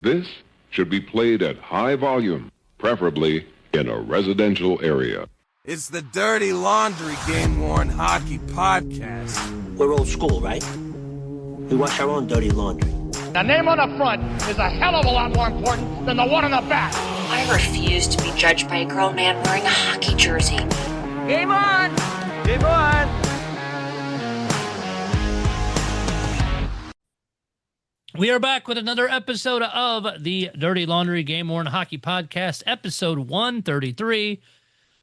This should be played at high volume, preferably in a residential area. It's the Dirty Laundry Game-Worn Hockey Podcast. We're old school, right? We wash our own dirty laundry. The name on the front is a hell of a lot more important than the one on the back. I refuse to be judged by a grown man wearing a hockey jersey. Game on! Game on! We are back with another episode of the Dirty Laundry Game-Worn Hockey Podcast, episode 133.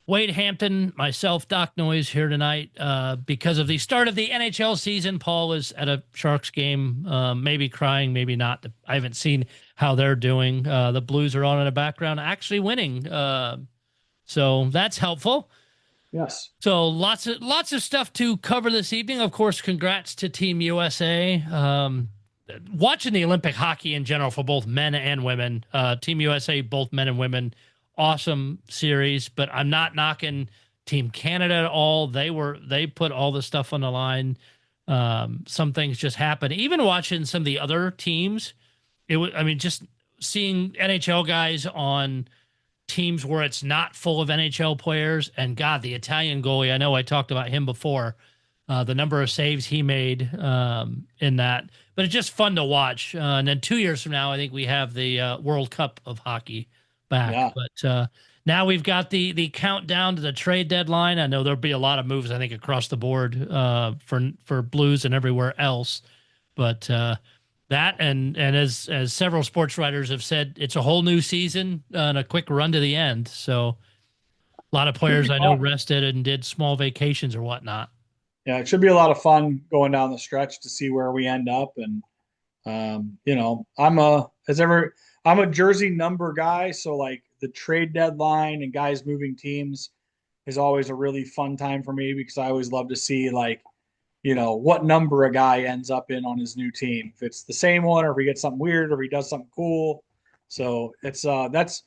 Wade Hampton, myself, DocNoyes here tonight because of the start of the NHL season. Paul is at a Sharks game, maybe crying, maybe not. I haven't seen how they're doing. The Blues are on in the background, actually winning. So that's helpful. Yes. So lots of stuff to cover this evening. Of course, congrats to Team USA. Watching the Olympic hockey in general for both men and women, Team USA, both men and women, awesome series, but I'm not knocking Team Canada at all. They put all the stuff on the line. Some things just happen. Even watching some of the other teams, just seeing NHL guys on teams where it's not full of NHL players, and God, the Italian goalie, I know I talked about him before, the number of saves he made in that, but it's just fun to watch. And then 2 years from now, I think we have the World Cup of hockey back. Yeah. But now we've got the countdown to the trade deadline. I know there'll be a lot of moves, I think, across the board for Blues and everywhere else. But that and as several sports writers have said, it's a whole new season and a quick run to the end. So a lot of players I know rested and did small vacations or whatnot. Yeah, it should be a lot of fun going down the stretch to see where we end up. And I'm a jersey number guy, so like the trade deadline and guys moving teams is always a really fun time for me because I always love to see what number a guy ends up in on his new team. If it's the same one, or if he gets something weird, or if he does something cool. So it's that's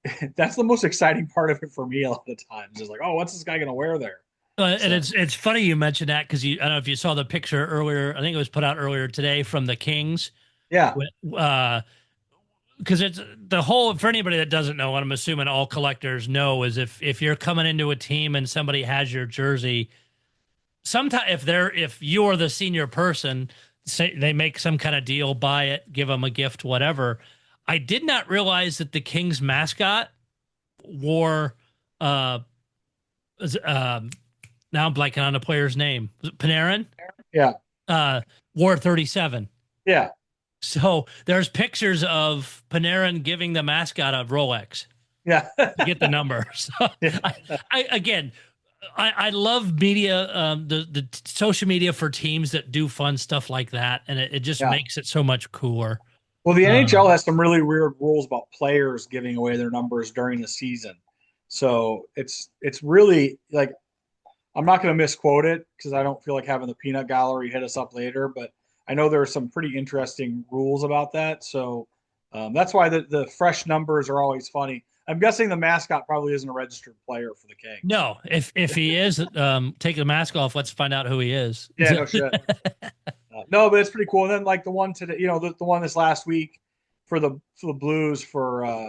the most exciting part of it for me a lot of times. Is like, oh, what's this guy gonna wear there? And it's funny you mentioned that because I don't know if you saw the picture earlier. I think it was put out earlier today from the Kings. Yeah. Because it's the whole, for anybody that doesn't know, what I'm assuming all collectors know, is if you're coming into a team and somebody has your jersey, sometimes if you're the senior person, say they make some kind of deal, buy it, give them a gift, whatever. I did not realize that the Kings mascot wore now I'm blanking on the player's name. Was it Panarin? Yeah. Wore 37. Yeah. So there's pictures of Panarin giving the mascot a Rolex. Yeah. To get the number. So I love media, the social media for teams that do fun stuff like that. And it just makes it so much cooler. Well, the NHL has some really weird rules about players giving away their numbers during the season. So it's really like, I'm not going to misquote it because I don't feel like having the peanut gallery hit us up later, but I know there are some pretty interesting rules about that. So that's why the fresh numbers are always funny. I'm guessing the mascot probably isn't a registered player for the Kings. No, if he is, take the mask off. Let's find out who he is. Yeah, no shit. No, but it's pretty cool. And then like the one today, the one this last week for the Blues for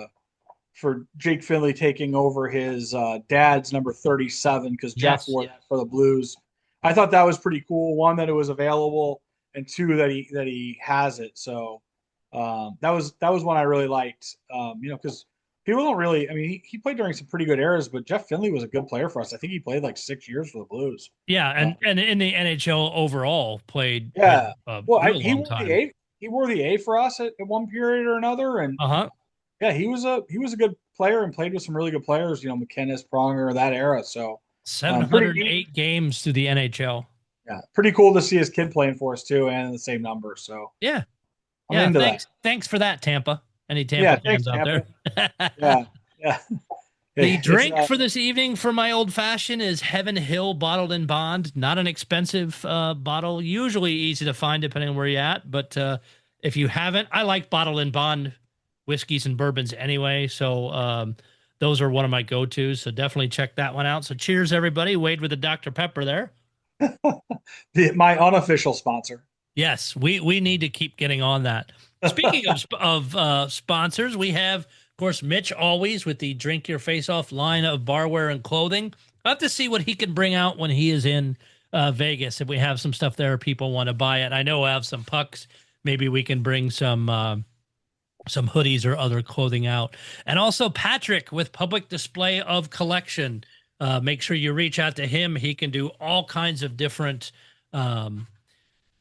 Jake Finley taking over his dad's number 37 because Jeff wore that for the Blues. I thought that was pretty cool. One, that it was available, and two, that he has it. So that was one I really liked. Because people don't really. I mean, he played during some pretty good eras, but Jeff Finley was a good player for us. I think he played like 6 years for the Blues. Yeah, and in the NHL overall played. Yeah, he wore the A for us at one period or another, and yeah, he was a good player and played with some really good players. McKinnis, Pronger, that era. So 708 games to the NHL. Yeah, pretty cool to see his kid playing for us too, and the same number. So yeah, I'm into that. Thanks for that, Tampa. Any Tampa fans out there? Yeah. The drink for this evening for my old fashioned is Heaven Hill Bottled in Bond. Not an expensive bottle, usually easy to find depending on where you're at. But if you haven't, I like Bottled in Bond whiskeys and bourbons anyway. So those are one of my go-tos. So definitely check that one out. So cheers, everybody. Wade with the Dr. Pepper there. My unofficial sponsor. Yes, we need to keep getting on that. Speaking of sponsors, we have, of course, Mitch always with the Drink Your Face Off line of barware and clothing. I'll have to see what he can bring out when he is in Vegas. If we have some stuff there, people want to buy it. I know I have some pucks. Maybe we can bring some hoodies or other clothing out. And also Patrick with Public Display of Collection. Make sure you reach out to him. He can do all kinds of different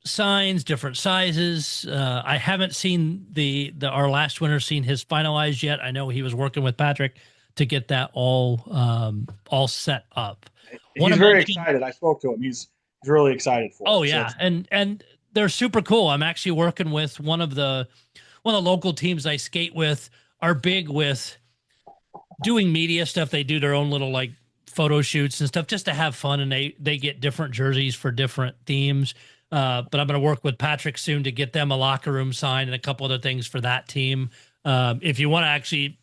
signs, different sizes. I haven't seen our last winner seen his finalized yet. I know he was working with Patrick to get that all set up. He's very excited. I spoke to him. He's really excited for it. Oh yeah, so and they're super cool. I'm actually working with one of the local teams I skate with. Are big with doing media stuff. They do their own little like photo shoots and stuff just to have fun, and they get different jerseys for different themes. But I'm going to work with Patrick soon to get them a locker room sign and a couple other things for that team. If you want to actually,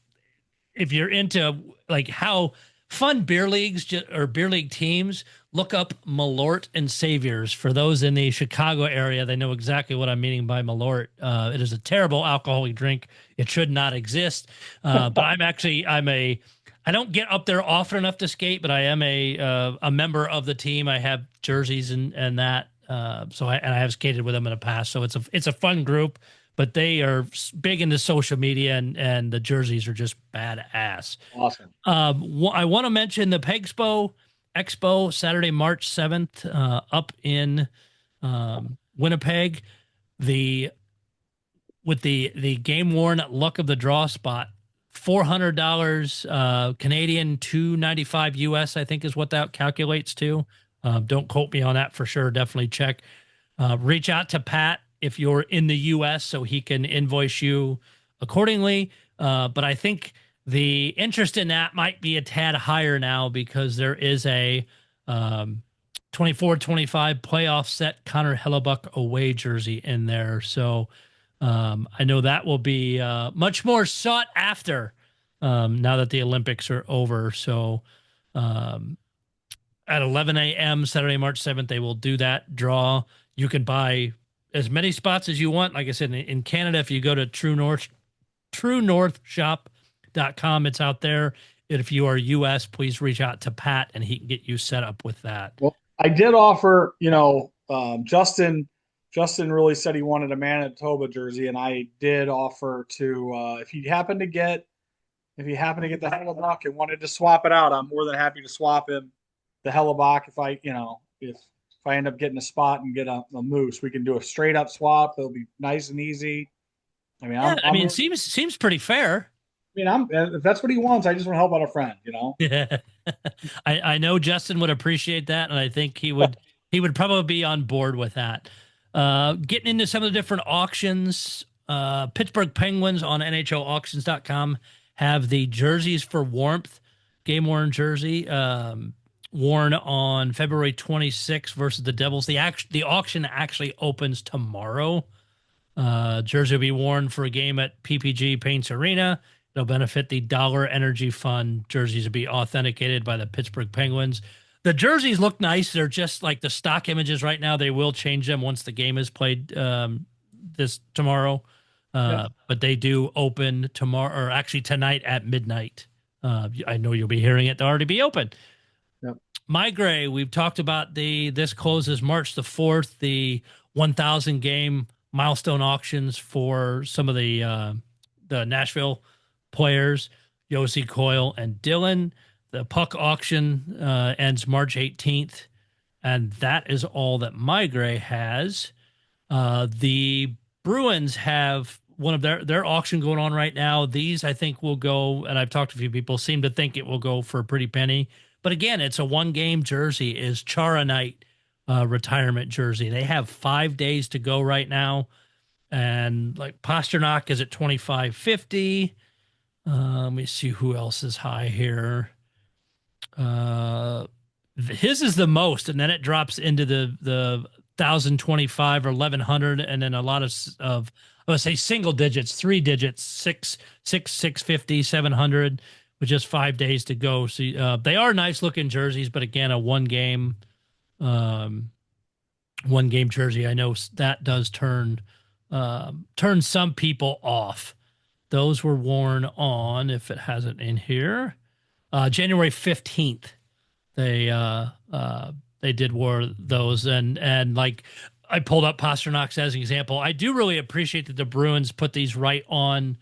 if you're into like how fun beer leagues or beer league teams, look up Malort and Saviors. For those in the Chicago area, they know exactly what I'm meaning by Malort. It is a terrible alcoholic drink. It should not exist. But I don't get up there often enough to skate, but I am a member of the team. I have jerseys and that. So I have skated with them in the past. So it's a fun group, but they are big into social media and the jerseys are just badass. Awesome. I want to mention the Expo Saturday, March 7th, up in Winnipeg, with the game worn luck of the draw spot, $400 Canadian, $295 US, I think is what that calculates to. Don't quote me on that for sure. Definitely check. Reach out to Pat if you're in the U.S. so he can invoice you accordingly. But I think the interest in that might be a tad higher now because there is a 24-25 playoff set Connor Hellebuck away jersey in there. So I know that will be much more sought after now that the Olympics are over. So at 11 a.m. Saturday, March 7th, they will do that draw. You can buy as many spots as you want. Like I said, in Canada, if you go to truenorthshop.com, it's out there. If you are U.S., please reach out to Pat, and he can get you set up with that. Well, I did offer, Justin really said he wanted a Manitoba jersey, and I did offer to, if he happened to get the Hellebuck and wanted to swap it out, I'm more than happy to swap him the Hellebuck if I end up getting a spot and get a moose. We can do a straight up swap. It'll be nice and easy. I mean, it seems pretty fair. If that's what he wants, I just want to help out a friend, Yeah. I know Justin would appreciate that, and I think he would probably be on board with that. Getting into some of the different auctions, Pittsburgh Penguins on NHLauctions.com have the jerseys for Warmth, game worn jersey, worn on February 26th versus the Devils. The auction actually opens tomorrow. Jersey will be worn for a game at PPG Paints Arena. It'll benefit the Dollar Energy Fund. Jerseys will be authenticated by the Pittsburgh Penguins. The jerseys look nice. They're just like the stock images right now. They will change them once the game is played tomorrow. But they do open tomorrow, or actually tonight at midnight. I know you'll be hearing it. They'll already be open. Yep. My Gray, we've talked about this closes March the 4th, the 1,000 game milestone auctions for some of the Nashville players, Yossi, Coyle, and Dylan. The puck auction ends March 18th, and that is all that My Gray has. The Bruins have one of their auction going on right now. These, I think, will go, and I've talked to a few people, seem to think it will go for a pretty penny. But again, it's a one-game jersey. Is Chara Knight retirement jersey. They have 5 days to go right now. And like Pasternak is at $25.50. Let me see who else is high here. His is the most, and then it drops into the 1,025 or 1,100, and then a lot of I would say single digits, 3 digits, 650, 700, with just 5 days to go. So they are nice looking jerseys, but again, a one game jersey. I know that does turn turned some people off. Those were worn on, if it hasn't in here, January 15th. They did wear those, and like I pulled up Pasternak's as an example. I do really appreciate that the Bruins put these right on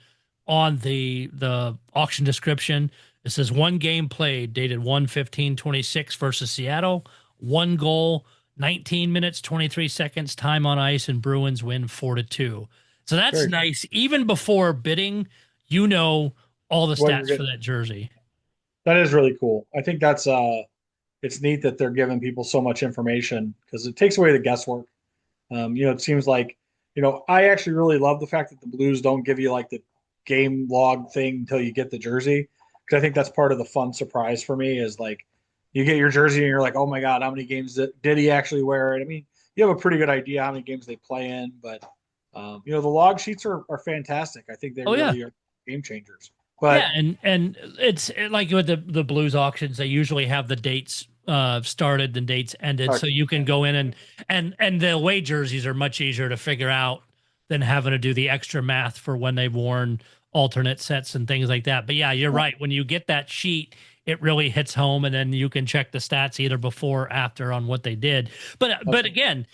the auction description. It says 1 game played, dated 1/15/26 versus Seattle, 1 goal, 19 minutes 23 seconds time on ice, and Bruins win 4-2. So that's Very nice. Even before bidding, you know all the What you're stats getting. for that jersey. That is really cool. I think that's it's neat that they're giving people so much information because it takes away the guesswork. It seems like, I actually really love the fact that the Blues don't give you like the game log thing until you get the jersey. Because I think that's part of the fun surprise for me is like you get your jersey and you're like, oh my God, how many games did he actually wear it? I mean, you have a pretty good idea how many games they play in, but the log sheets are fantastic. I think they Oh yeah. really are game changers. But Yeah, and it's like with the Blues auctions, they usually have the dates started and dates ended, so you can go in and the away jerseys are much easier to figure out than having to do the extra math for when they've worn alternate sets and things like that. But yeah, you're right. When you get that sheet, it really hits home, and then you can check the stats either before or after on what they did. But again,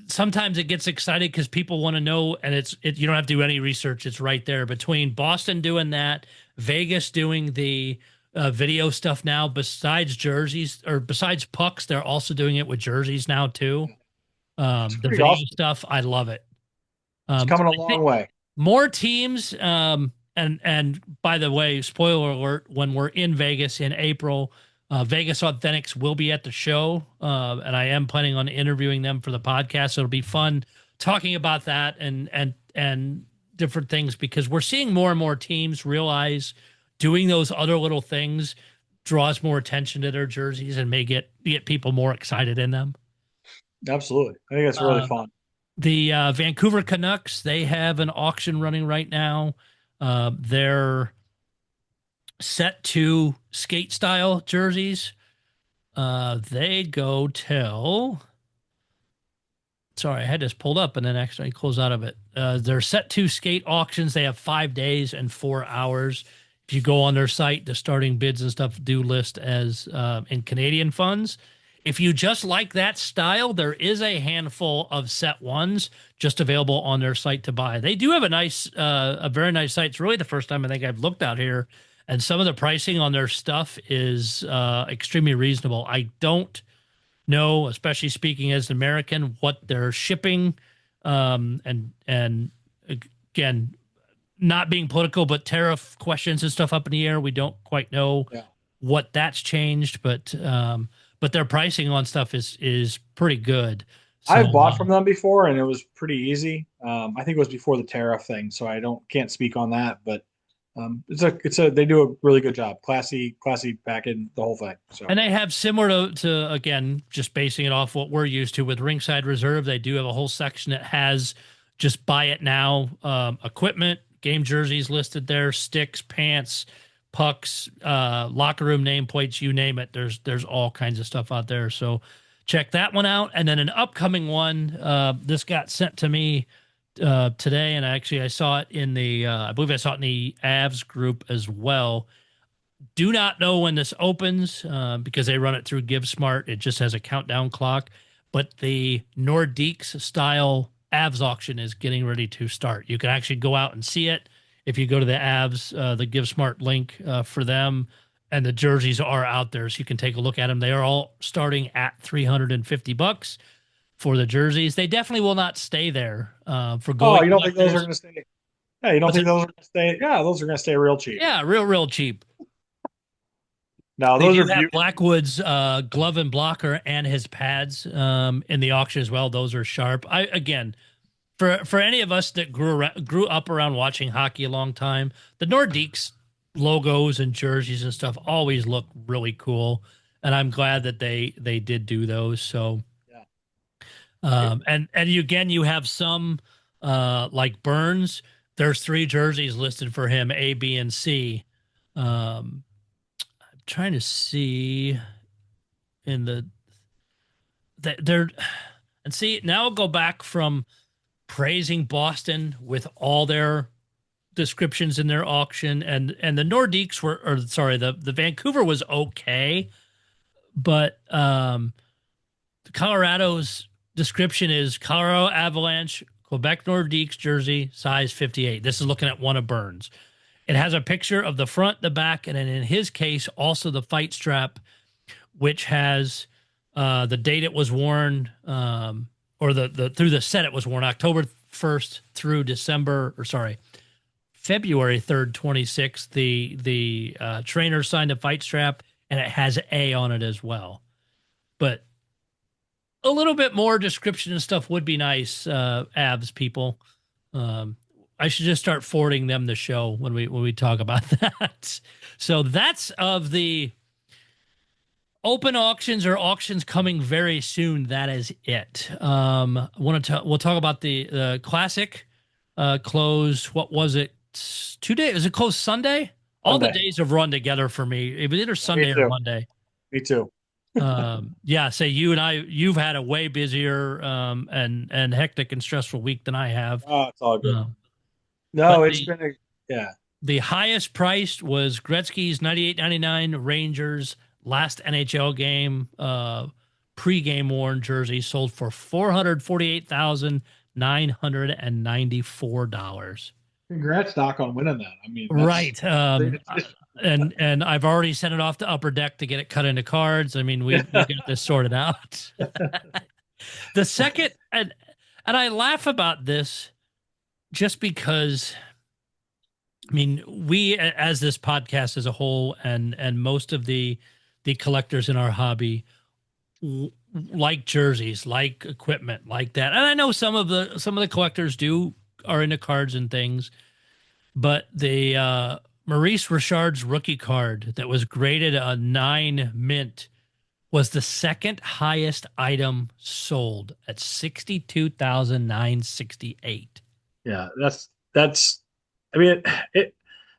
sometimes it gets excited because people want to know, and you don't have to do any research. It's right there between Boston doing that, Vegas doing the video stuff now. Besides jerseys or besides pucks, they're also doing it with jerseys now too. The video awesome. stuff, I love it. It's coming a long way. More teams. And by the way, spoiler alert: when we're in Vegas in April, Vegas Authentics will be at the show, and I am planning on interviewing them for the podcast. So it'll be fun talking about that and different things because we're seeing more and more teams realize doing those other little things draws more attention to their jerseys and may get people more excited in them. Absolutely, I think that's really fun. The Vancouver Canucks, they have an auction running right now. They're set to skate style jerseys. They go till. Sorry, I had this pulled up and then actually closed out of it. They're set to skate auctions. They have 5 days and 4 hours. If you go on their site, the starting bids and stuff do list as in Canadian funds. If you just like that style, there is a handful of set ones just available on their site to buy. They do have a very nice site. It's really the first time I think I've looked out here, and some of the pricing on their stuff is extremely reasonable. I don't know, especially speaking as an American, what they're shipping, and again, not being political, but tariff questions and stuff up in the air. We don't quite know what that's changed, but their pricing on stuff is pretty good. So, I've bought from them before, and it was pretty easy. I think it was before the tariff thing, so I can't speak on that. But they do a really good job, classy packaging, the whole thing. So, and they have similar to again, just basing it off what we're used to with Ringside Reserve. They do have a whole section that has just buy it now equipment, game jerseys listed there, sticks, pants, pucks, locker room nameplates, you name it. There's all kinds of stuff out there. So check that one out. And then an upcoming one, this got sent to me today, and I saw it in I believe I saw it in the Avs group as well. Do not know when this opens because they run it through GiveSmart. It just has a countdown clock. But the Nordiques style Avs auction is getting ready to start. You can actually go out and see it if you go to the Avs, the GiveSmart link for them, and the jerseys are out there, so you can take a look at them. They are all starting at $350 for the jerseys. They definitely will not stay there for going. Oh, you don't think those are going to stay? Yeah, you don't think those are going to stay? Yeah, those are going to stay real cheap. Yeah, real cheap. No, They those do are have Blackwood's glove and blocker and his pads in the auction as well. Those are sharp. For any of us that grew up around watching hockey a long time, the Nordiques logos and jerseys and stuff always look really cool, and I'm glad that they did do those. So, and again, you have some like Burns. There's 3 jerseys listed for him, A, B, and C. I'm trying to see in the there and see now. I'll go back from praising Boston with all their descriptions in their auction, and the Nordiques were, or sorry, the Vancouver was okay, but Colorado's description is Colorado Avalanche, Quebec Nordiques jersey, size 58. This is looking at one of Burns. It has a picture of the front, the back, and then in his case, also the fight strap, which has the date it was worn, or the through the set it was worn, October 1st through February 3rd, 26th. The trainer signed a fight strap, and it has A on it as well. But a little bit more description and stuff would be nice, abs people. I should just start forwarding them the show when we talk about that. So that's of the open auctions or auctions coming very soon. That is it. We'll talk about the classic close. What was it? 2 days? Was it closed Sunday? All the days have run together for me. It was either Sunday or Monday. Me too. Yeah, say you and I, you've had a way busier and hectic and stressful week than I have. Oh, it's all good. Yeah. The highest priced was Gretzky's 98.99 Rangers last NHL game pre-game worn jersey, sold for $448,994. Congrats, Doc, on winning that. I mean, right. And I've already sent it off to Upper Deck to get it cut into cards. I mean, we got this sorted out. The second, and I laugh about this just because, I mean, we, as this podcast as a whole, and most of the collectors in our hobby like jerseys, like equipment, like that. And I know some of the collectors are into cards and things, but the Maurice Richard's rookie card that was graded a 9 mint was the second highest item sold at $62,968. Yeah, that's. I mean,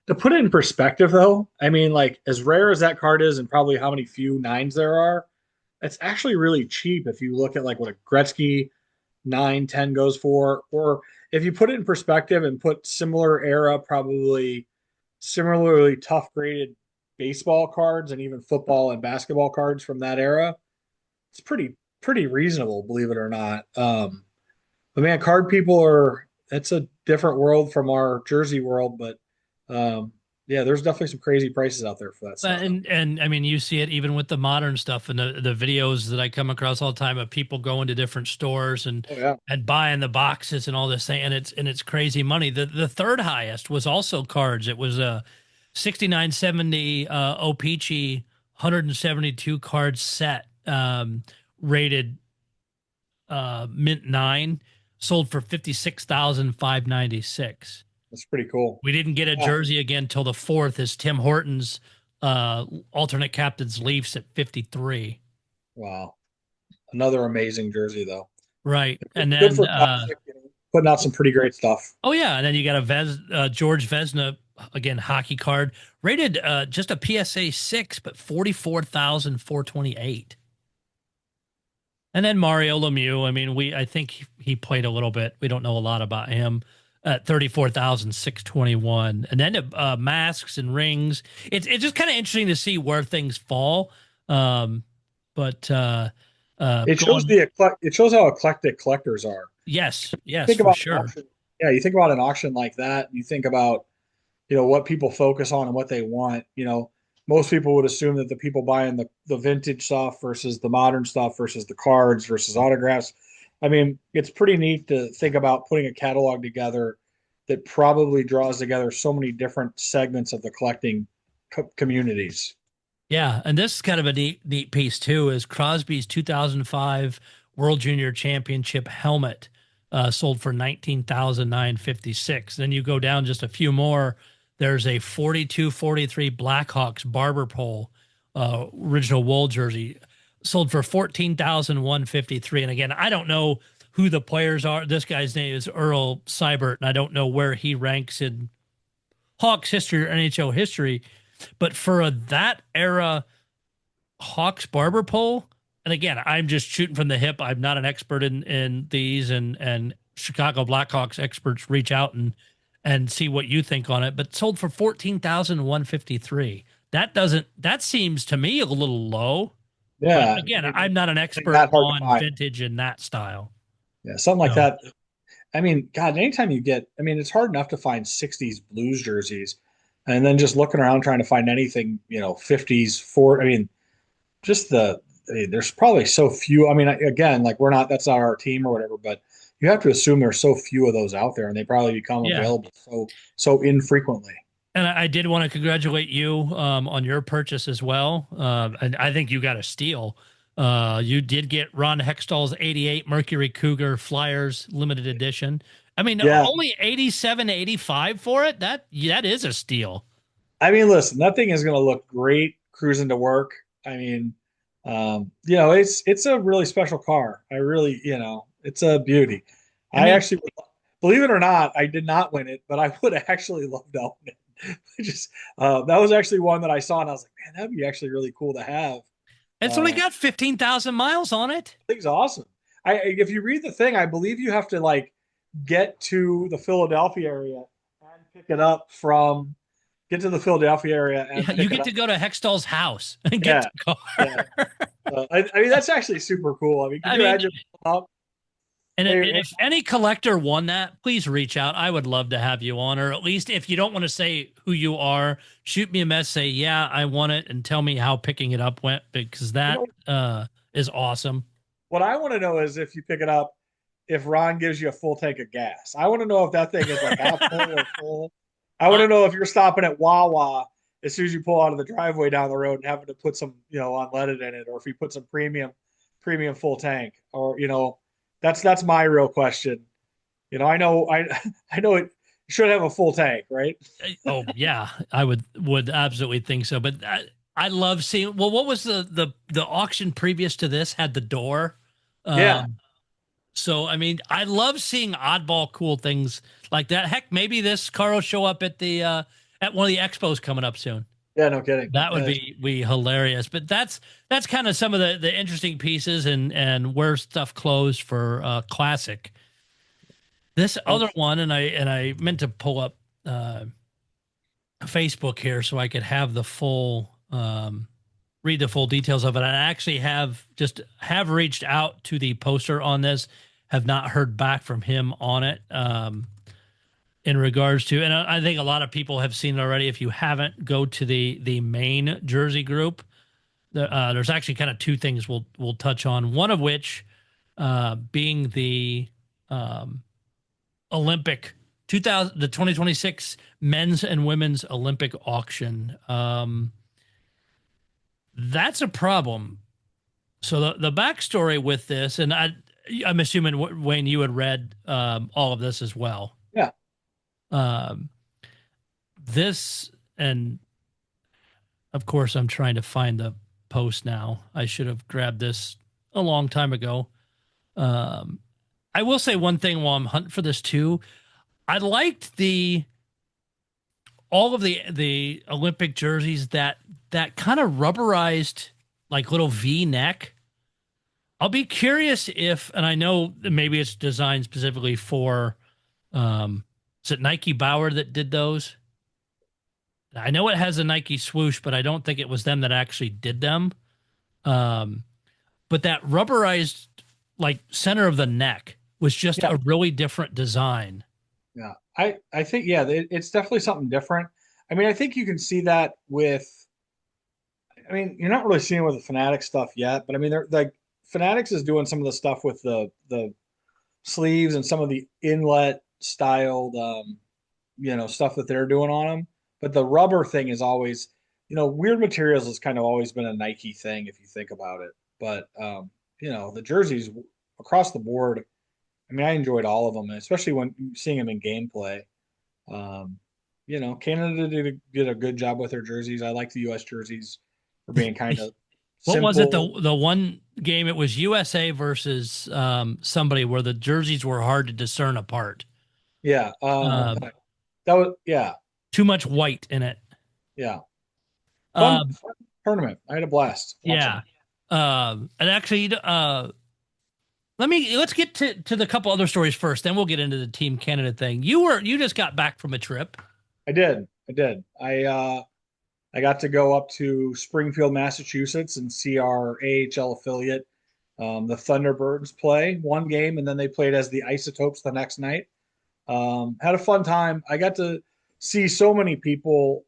to put it in perspective, though. I mean, like as rare as that card is, and probably how many few nines there are, it's actually really cheap if you look at like what a Gretzky 9-10 goes for, or if you put it in perspective and put similar era, probably similarly tough graded baseball cards and even football and basketball cards from that era, it's pretty reasonable, believe it or not. But man, card people it's a different world from our jersey world, but yeah, there's definitely some crazy prices out there for that stuff. And I mean, you see it even with the modern stuff and the videos that I come across all the time of people going to different stores and buying the boxes and all this thing. And it's crazy money. The third highest was also cards. It was a 6970 O-Pee-Chee 172 card set, rated mint 9, sold for $56,596. That's pretty cool. We didn't get a jersey again till the 4th as Tim Hortons alternate captain's Leafs at 53. Wow. Another amazing jersey though. Right. And Good then for putting out some pretty great stuff. Oh yeah, and then you got a George Vezina, again, hockey card, rated just a PSA 6 but 44,428. And then Mario Lemieux, I mean, I think he played a little bit. We don't know a lot about him. At 34,621, and then masks and rings. It's just kind of interesting to see where things fall. But it shows how eclectic collectors are. Yes, for sure. Yeah, you think about an auction like that, and you think about what people focus on and what they want. Most people would assume that the people buying the vintage stuff versus the modern stuff versus the cards versus autographs. I mean, it's pretty neat to think about putting a catalog together that probably draws together so many different segments of the collecting communities. Yeah, and this is kind of a neat piece too, is Crosby's 2005 World Junior Championship helmet sold for $19,956. Then you go down just a few more. There's a 42-43 Blackhawks barber pole, original wool jersey, sold for $14,153. And again, I don't know who the players are. This guy's name is Earl Seibert, and I don't know where he ranks in Hawks history or NHL history. But for that era Hawks barber pole, and again, I'm just shooting from the hip. I'm not an expert in these, and Chicago Blackhawks experts reach out and see what you think on it. But sold for $14,153. That seems to me a little low. Yeah. But again, I'm not an expert that hard to on find. vintage in that style. Yeah, something like No. that. I mean, God, anytime you get, I mean, it's hard enough to find 60s Blues jerseys, and then just looking around trying to find anything, 50s, I mean, just there's probably so few. I mean, again, like that's not our team or whatever, but you have to assume there's so few of those out there, and they probably become available so infrequently. And I did want to congratulate you on your purchase as well. And I think you got a steal. You did get Ron Hextall's 88 Mercury Cougar Flyers limited edition. I mean, only 87.85 for it. That is a steal. I mean, listen, that thing is going to look great cruising to work. I mean, it's a really special car. I really, it's a beauty. I actually, believe it or not, I did not win it, but I would have actually loved to own it. That was actually one that I saw and I was like, man, that'd be actually really cool to have. It's only got 15,000 miles on it. I think it's awesome. If you read the thing, I believe you have to like get to the Philadelphia area and pick it up get to the Philadelphia area and you get to go to Hextall's house and get the car. Yeah. I mean, that's actually super cool. I mean, can you imagine up? And if any collector won that, please reach out. I would love to have you on, or at least if you don't want to say who you are, shoot me a message, say, yeah, I want it, and tell me how picking it up went, because that is awesome. What I want to know is if you pick it up, if Ron gives you a full tank of gas. I want to know if that thing is like half full or full. I want to know if you're stopping at Wawa as soon as you pull out of the driveway down the road and having to put some, unleaded in it, or if you put some premium full tank, or, that's my real question. I know it should have a full tank, right? Oh yeah, I would absolutely think so. But I love seeing. Well, what was the auction previous to this had the door? Yeah. So I mean, I love seeing oddball cool things like that. Heck, maybe this car will show up at the at one of the expos coming up soon. Yeah, no kidding. That would be hilarious. But that's kind of some of the interesting pieces and where stuff closed for classic. This other one, and I meant to pull up Facebook here so I could have the full read the full details of it. I actually have reached out to the poster on this, have not heard back from him on it. In regards to, and I think a lot of people have seen it already. If you haven't, go to the main jersey group. There's actually kind of two things we'll touch on. One of which being the Olympic the 2026 men's and women's Olympic auction. That's a problem. So the backstory with this, and I'm assuming Wayne, you had read all of this as well. Yeah. This, and of course I'm trying to find the post now. I should have grabbed this a long time ago. I will say one thing while I'm hunting for this too. I liked all of the Olympic jerseys that kind of rubberized like little V neck. I'll be curious if, and I know maybe it's designed specifically for, is it Nike Bauer that did those? I know it has a Nike swoosh, but I don't think it was them that actually did them. But that rubberized like center of the neck was just a really different design. Yeah. I think, it's definitely something different. I mean, I think you can see that you're not really seeing it with the Fanatics stuff yet, but I mean, they're like Fanatics is doing some of the stuff with the sleeves and some of the inlet styled, stuff that they're doing on them. But the rubber thing is always, weird materials has kind of always been a Nike thing if you think about it. But, the jerseys across the board, I mean, I enjoyed all of them, especially when seeing them in gameplay. Canada did a good job with their jerseys. I like the U.S. jerseys for being kind of What was it? The one game, it was USA versus somebody where the jerseys were hard to discern apart. Yeah. That was, too much white in it. Yeah. Fun tournament. I had a blast. Yeah. And actually, Let's get to the couple other stories first, then we'll get into the Team Canada thing. You just got back from a trip. I did. I got to go up to Springfield, Massachusetts, and see our AHL affiliate, the Thunderbirds, play one game, and then they played as the Isotopes the next night. Had a fun time. I got to see so many people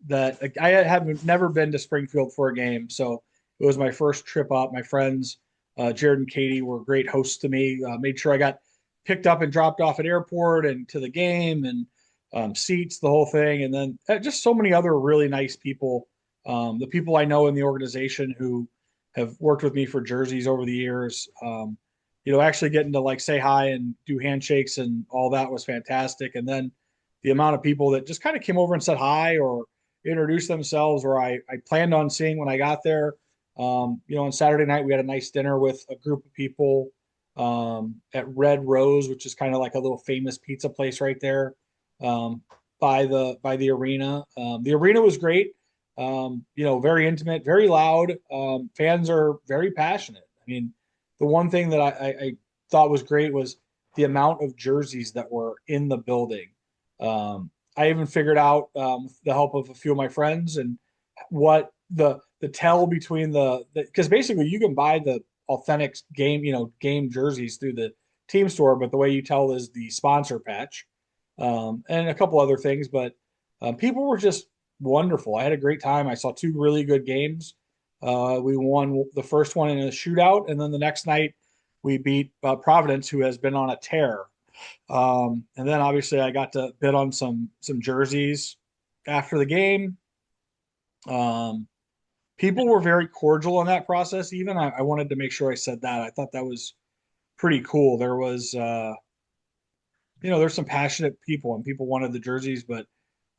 that I have never been to Springfield for a game, so it was my first trip up. My friends, Jared and Katie, were great hosts to me. Made sure I got picked up and dropped off at airport and to the game, and seats, the whole thing. And then just so many other really nice people. The people I know in the organization who have worked with me for jerseys over the years, actually getting to like say hi and do handshakes and all that was fantastic. And then the amount of people that just kind of came over and said hi or introduced themselves, or I planned on seeing when I got there. On Saturday night, we had a nice dinner with a group of people at Red Rose, which is kind of like a little famous pizza place right there by the arena. The arena was great. Very intimate, very loud. Fans are very passionate. I mean, the one thing that I thought was great was the amount of jerseys that were in the building. I even figured out, with the help of a few of my friends, and what the tell between because basically you can buy the authentic game jerseys through the team store, but the way you tell is the sponsor patch, and a couple other things. But people were just wonderful. I had a great time. I saw two really good games. We won the first one in a shootout, and then the next night we beat Providence, who has been on a tear. And then obviously I got to bid on some jerseys after the game. People were very cordial in that process. Even I wanted to make sure I said that. I thought that was pretty cool. There was, there's some passionate people, and people wanted the jerseys, but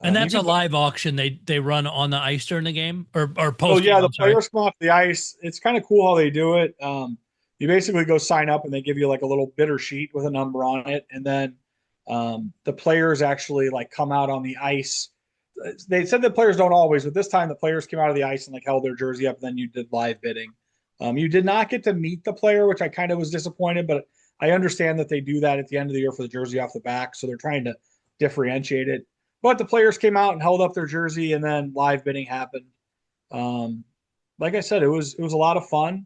and that's a live auction they run on the ice during the game or post. Oh yeah, the players come off the ice. It's kind of cool how they do it. You basically go sign up, and they give you like a little bidder sheet with a number on it, and then the players actually like come out on the ice. They said the players don't always, but this time the players came out of the ice and like held their jersey up, and then you did live bidding. You did not get to meet the player, which I kind of was disappointed, but I understand that they do that at the end of the year for the jersey off the back, so they're trying to differentiate it. But the players came out and held up their jersey, and then live bidding happened. Like I said, it was a lot of fun.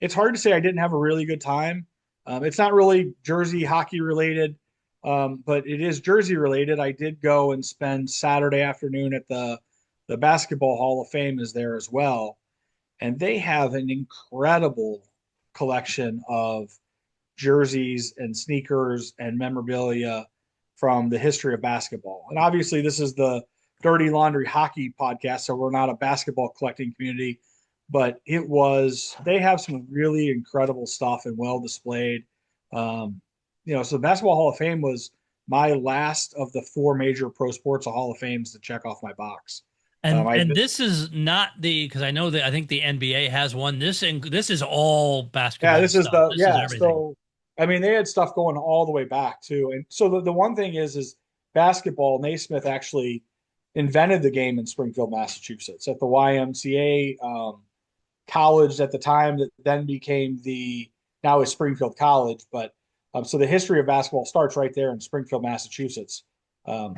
It's hard to say I didn't have a really good time. It's not really jersey hockey related, but it is jersey related. I did go and spend Saturday afternoon at the Basketball Hall of Fame is there as well. And they have an incredible collection of jerseys and sneakers and memorabilia from the history of basketball. And obviously this is the Dirty Laundry Hockey podcast, so we're not a basketball collecting community, but they have some really incredible stuff and well displayed. So the Basketball Hall of Fame was my last of the four major pro sports Hall of Fames to check off my box. And this is not because I know that I think the NBA has one. This is all basketball. Yeah, this is everything. So they had stuff going all the way back too. And so the one thing is basketball. Naismith actually invented the game in Springfield, Massachusetts, at the YMCA college at the time that then became now is Springfield College. But so the history of basketball starts right there in Springfield, Massachusetts. I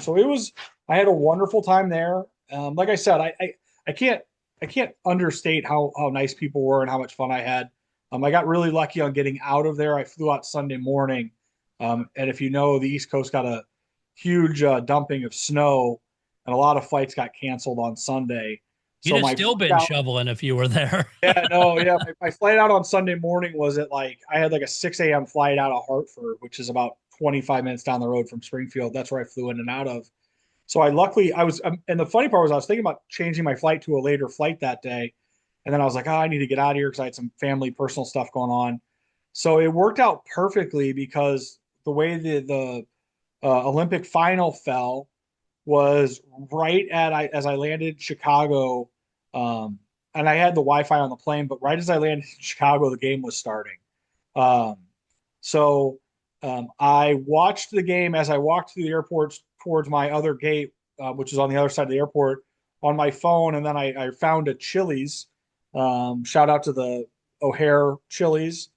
had a wonderful time there. Like I said, I can't understate how nice people were and how much fun I had. I got really lucky on getting out of there. I flew out Sunday morning. And if you know, the East Coast got a huge dumping of snow, and a lot of flights got canceled on Sunday. You'd have still been shoveling if you were there. My flight out on Sunday morning was I had like a 6 a.m. flight out of Hartford, which is about 25 minutes down the road from Springfield. That's where I flew in and out of. So and the funny part was I was thinking about changing my flight to a later flight that day. And then I was like, I need to get out of here because I had some family personal stuff going on. So it worked out perfectly because the way the Olympic final fell was right as I landed in Chicago. And I had the Wi-Fi on the plane, but right as I landed in Chicago, the game was starting. So I watched the game as I walked through the airport towards my other gate, which is on the other side of the airport, on my phone. And then I found a Chili's. Shout out to the O'Hare Chili's.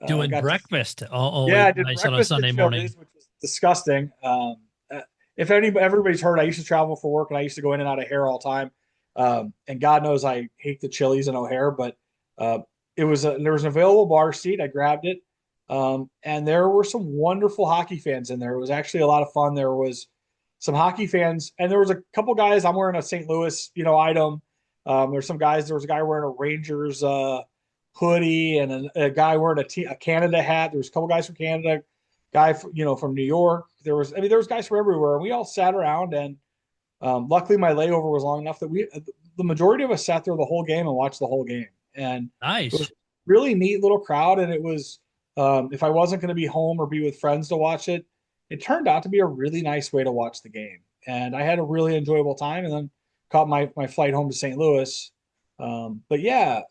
Doing Got to breakfast. Yeah, Always I did nice on a breakfast at Sunday morning. Chili's, which was disgusting. If everybody's heard, I used to travel for work and I used to go in and out of O'Hare all the time. And God knows I hate the Chili's in O'Hare, but uh, there was an available bar seat. I grabbed it, and there were some wonderful hockey fans in there. It was actually a lot of fun. There was some hockey fans, and there was a couple guys. I'm wearing a St. Louis, item. There's some guys. There was a guy wearing a Rangers hoodie, and a guy wearing a Canada hat. There was a couple guys from Canada, from New York. There was guys from everywhere, and we all sat around. And luckily, my layover was long enough that the majority of us sat there the whole game and watched the whole game. And it was Nice. a really neat little crowd. And it was, if I wasn't going to be home or be with friends to watch it, it turned out to be a really nice way to watch the game. And I had a really enjoyable time, and then caught my flight home to St. Louis. But yeah,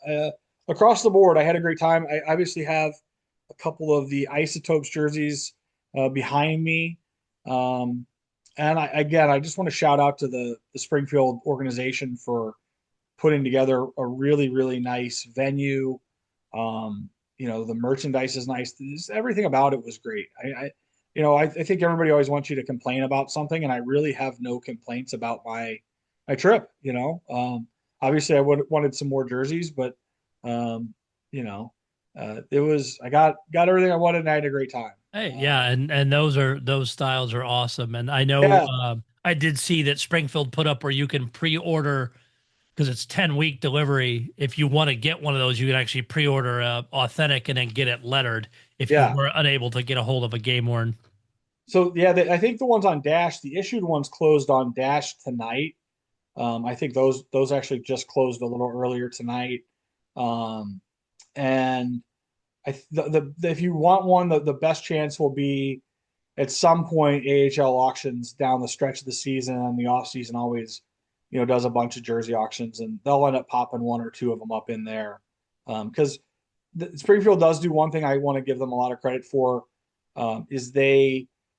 across the board, I had a great time. I obviously have a couple of the Isotopes jerseys behind me. And I just want to shout out to the Springfield organization for putting together a really, really nice venue. The merchandise is nice. Everything about it was great. I think everybody always wants you to complain about something, and I really have no complaints about my trip. Obviously I wanted some more jerseys, but it was, I got everything I wanted, and I had a great time. Hey, yeah, and those styles are awesome. And I know Yeah. I did see that Springfield put up where you can pre-order because it's 10-week delivery. If you want to get one of those, you can actually pre-order authentic and then get it lettered if you were unable to get a hold of a game worn. So yeah, I think the ones on Dash, the issued ones closed on Dash tonight. I think those actually just closed a little earlier tonight. And if you want one, the best chance will be at some point AHL auctions down the stretch of the season, and the off season always, does a bunch of jersey auctions, and they'll end up popping one or two of them up in there. Because Springfield does do one thing I want to give them a lot of credit for, is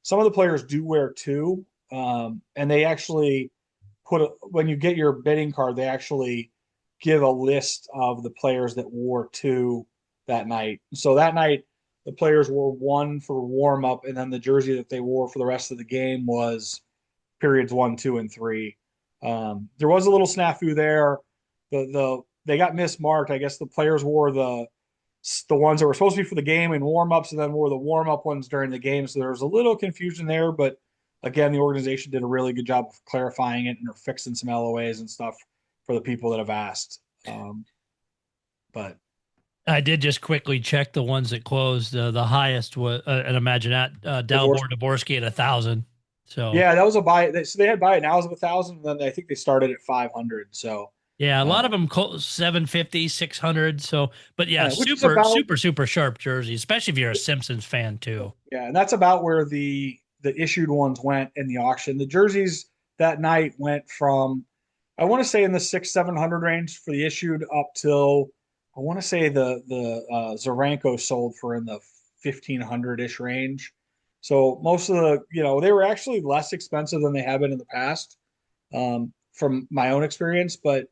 some of the players do wear two, and they actually when you get your bidding card, they actually give a list of the players that wore two that night. So that night, the players wore one for warm up, and then the jersey that they wore for the rest of the game was periods 1, 2, and 3. There was a little snafu there. They got mismarked. I guess the players wore the ones that were supposed to be for the game in warm ups, and then wore the warm up ones during the game. So there was a little confusion there, but again, the organization did a really good job of clarifying it and are fixing some LOAs and stuff for the people that have asked. But I did just quickly check the ones that closed. The highest was, and imagine that, Dalibor Dvorsky at 1,000. So yeah, that was a buy. So they had buy it now as 1,000. Then I think they started at 500. So yeah, a lot of them 750, 600. So, but yeah, super sharp jersey, especially if you're a Simpsons fan too. Yeah, and that's about where the issued ones went in the auction. The jerseys that night went from, I want to say, in the 600-700 range for the issued up till, I want to say the Zaranko sold for in the 1,500-ish range. So most of they were actually less expensive than they have been in the past, from my own experience, but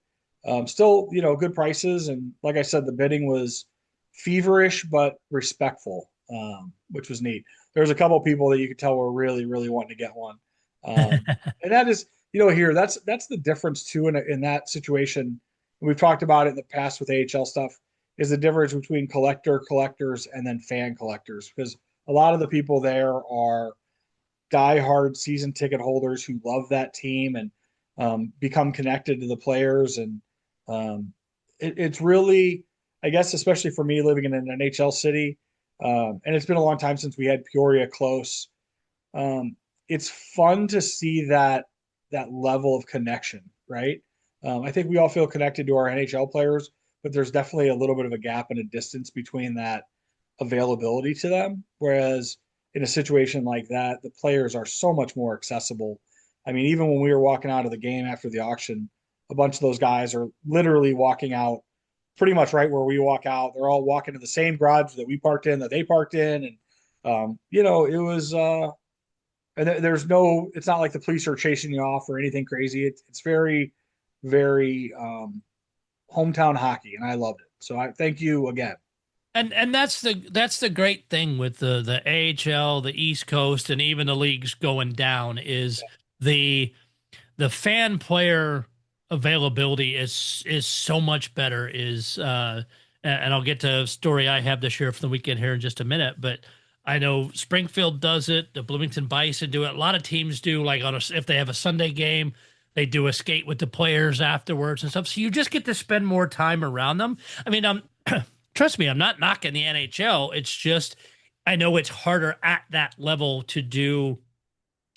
still, good prices. And like I said, the bidding was feverish but respectful, which was neat. There was a couple of people that you could tell were really, really wanting to get one. And that is, here, that's the difference too in that situation. We've talked about it in the past with AHL stuff, is the difference between collectors and then fan collectors, because a lot of the people there are diehard season ticket holders who love that team and become connected to the players. And it's really, I guess, especially for me living in an NHL city, and it's been a long time since we had Peoria close. It's fun to see that level of connection, right? I think we all feel connected to our NHL players, but there's definitely a little bit of a gap and a distance between that availability to them. Whereas in a situation like that, the players are so much more accessible. I mean, even when we were walking out of the game after the auction, a bunch of those guys are literally walking out pretty much right where we walk out. They're all walking to the same garage that we parked in, that they parked in. And, it was, and there's it's not like the police are chasing you off or anything crazy. It's very, very hometown hockey, and I loved it. So I thank you again. And that's the great thing with the AHL, the East Coast, and even the leagues going down is the fan player availability is so much better. And I'll get to a story I have to share from the weekend here in just a minute, but I know Springfield does it, the Bloomington Bison do it. A lot of teams do, like if they have a Sunday game, they do a skate with the players afterwards and stuff. So you just get to spend more time around them. I mean, trust me, I'm not knocking the NHL. It's just I know it's harder at that level to do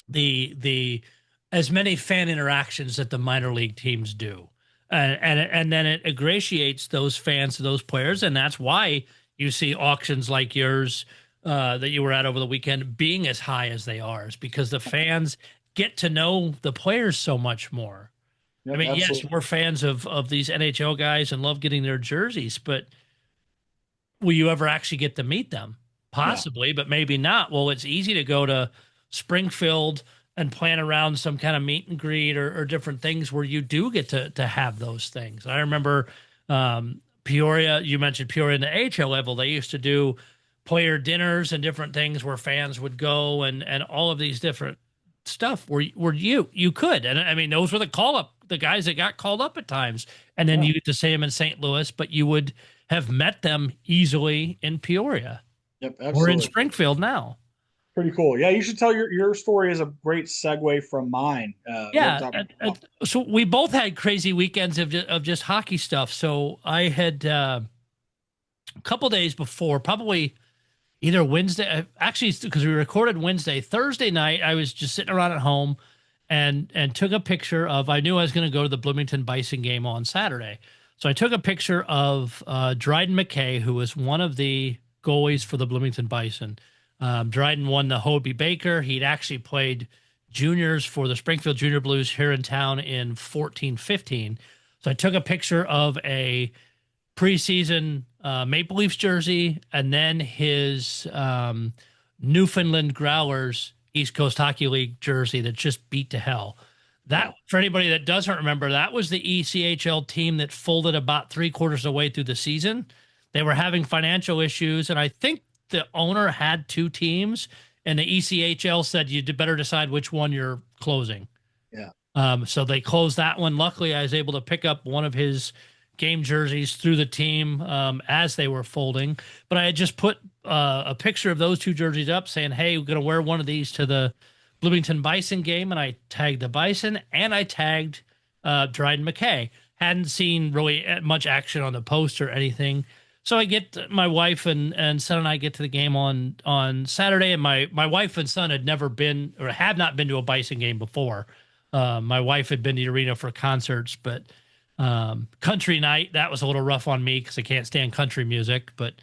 the as many fan interactions that the minor league teams do. And then it ingratiates those fans to those players, and that's why you see auctions like yours that you were at over the weekend being as high as they are, is because the fans get to know the players so much more. Yep, I mean, absolutely. yes, we're fans of these NHL guys and love getting their jerseys, but will you ever actually get to meet them? Possibly, but maybe not. Well, it's easy to go to Springfield and plan around some kind of meet and greet or different things where you do get to have those things. I remember Peoria, you mentioned Peoria in the AHL level, they used to do player dinners and different things where fans would go and all of these different stuff where you could. And I mean, those were the guys that got called up at times. And then you get to see them in St. Louis, but you would have met them easily in Peoria. Yep, We're absolutely. in Springfield now. Pretty cool. Yeah, you should tell your story is a great segue from mine. So we both had crazy weekends of just hockey stuff. So I had a couple days before, probably either Wednesday, actually, because we recorded Wednesday, Thursday night, I was just sitting around at home and took a picture of, I knew I was going to go to the Bloomington Bison game on Saturday. So I took a picture of Dryden McKay, who was one of the goalies for the Bloomington Bison. Dryden won the Hobie Baker. He'd actually played juniors for the Springfield Junior Blues here in town in 14-15. So I took a picture of a preseason Maple Leafs jersey and then his Newfoundland Growlers East Coast Hockey League jersey that just beat to hell. That, for anybody that doesn't remember, that was the ECHL team that folded about 3/4 of the way through the season. They were having financial issues, and I think the owner had two teams, and the ECHL said you better decide which one you're closing. Yeah. So they closed that one. Luckily, I was able to pick up one of his game jerseys through the team as they were folding. But I had just put a picture of those two jerseys up saying, hey, we're going to wear one of these to the Bloomington Bison game. And I tagged the Bison and I tagged Dryden McKay. Hadn't seen really much action on the post or anything. So I get my wife and son and I get to the game on Saturday. And my wife and son had never been or have not been to a Bison game before. My wife had been to the arena for concerts, but country night, that was a little rough on me because I can't stand country music, but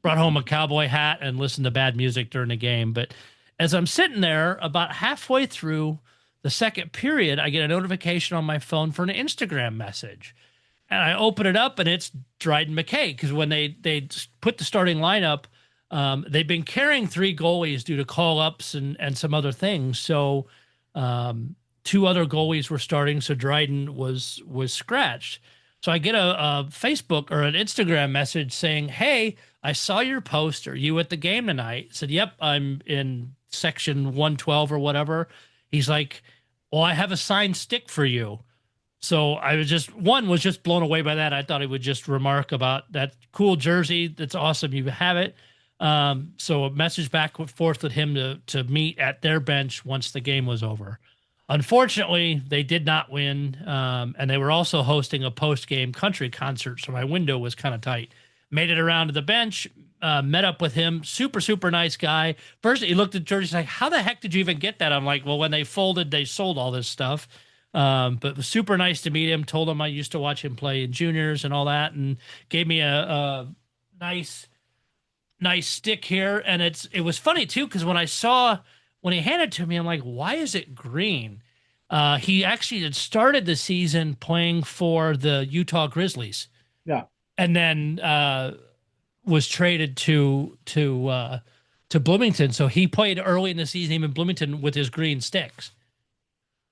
brought home a cowboy hat and listened to bad music during the game. But as I'm sitting there about halfway through the second period, I get a notification on my phone for an Instagram message. And I open it up and it's Dryden McKay, because when they put the starting lineup, they've been carrying three goalies due to call-ups and some other things. So two other goalies were starting, so Dryden was scratched. So I get a Facebook or an Instagram message saying, hey, I saw your post. Are you at the game tonight? I said, yep, I'm in section 112 or whatever. He's like, well, I have a signed stick for you. So I was just blown away by that. I thought he would just remark about that cool jersey. That's awesome. You have it. So a message back and forth with him to meet at their bench once the game was over. Unfortunately, they did not win, and they were also hosting a post-game country concert, so my window was kind of tight. Made it around to the bench, met up with him. Super, super nice guy. First, he looked at the jersey, he's like, how the heck did you even get that? I'm like, well, when they folded, they sold all this stuff. But it was super nice to meet him. Told him I used to watch him play in juniors and all that, and gave me a nice stick here. And it was funny, too, because when he handed it to me, I'm like, why is it green? He actually had started the season playing for the Utah Grizzlies. Yeah. And then was traded to Bloomington. So he played early in the season, even Bloomington, with his green sticks.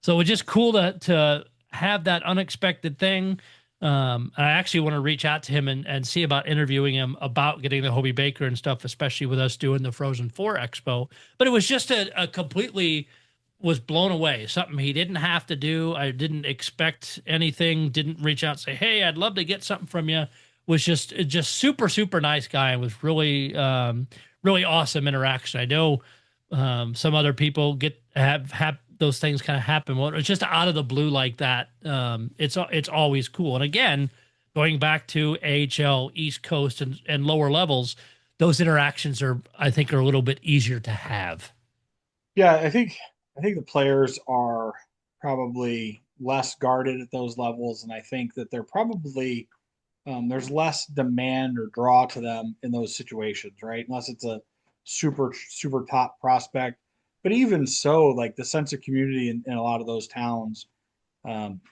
So it was just cool to have that unexpected thing. I actually want to reach out to him and see about interviewing him about getting the Hobie Baker and stuff, especially with us doing the Frozen 4 Expo. But it was just a completely was blown away. Something he didn't have to do. I didn't expect anything. Didn't reach out and say, "Hey, I'd love to get something from you." Was just super super nice guy and was really really awesome interaction. I know some other people have those things kind of happen. Well, it's just out of the blue like that. It's always cool. And again, going back to AHL, East Coast, and lower levels, those interactions I think are a little bit easier to have. Yeah, I think the players are probably less guarded at those levels, and I think that they're probably there's less demand or draw to them in those situations, right? Unless it's a super super top prospect. But even so, like the sense of community in a lot of those towns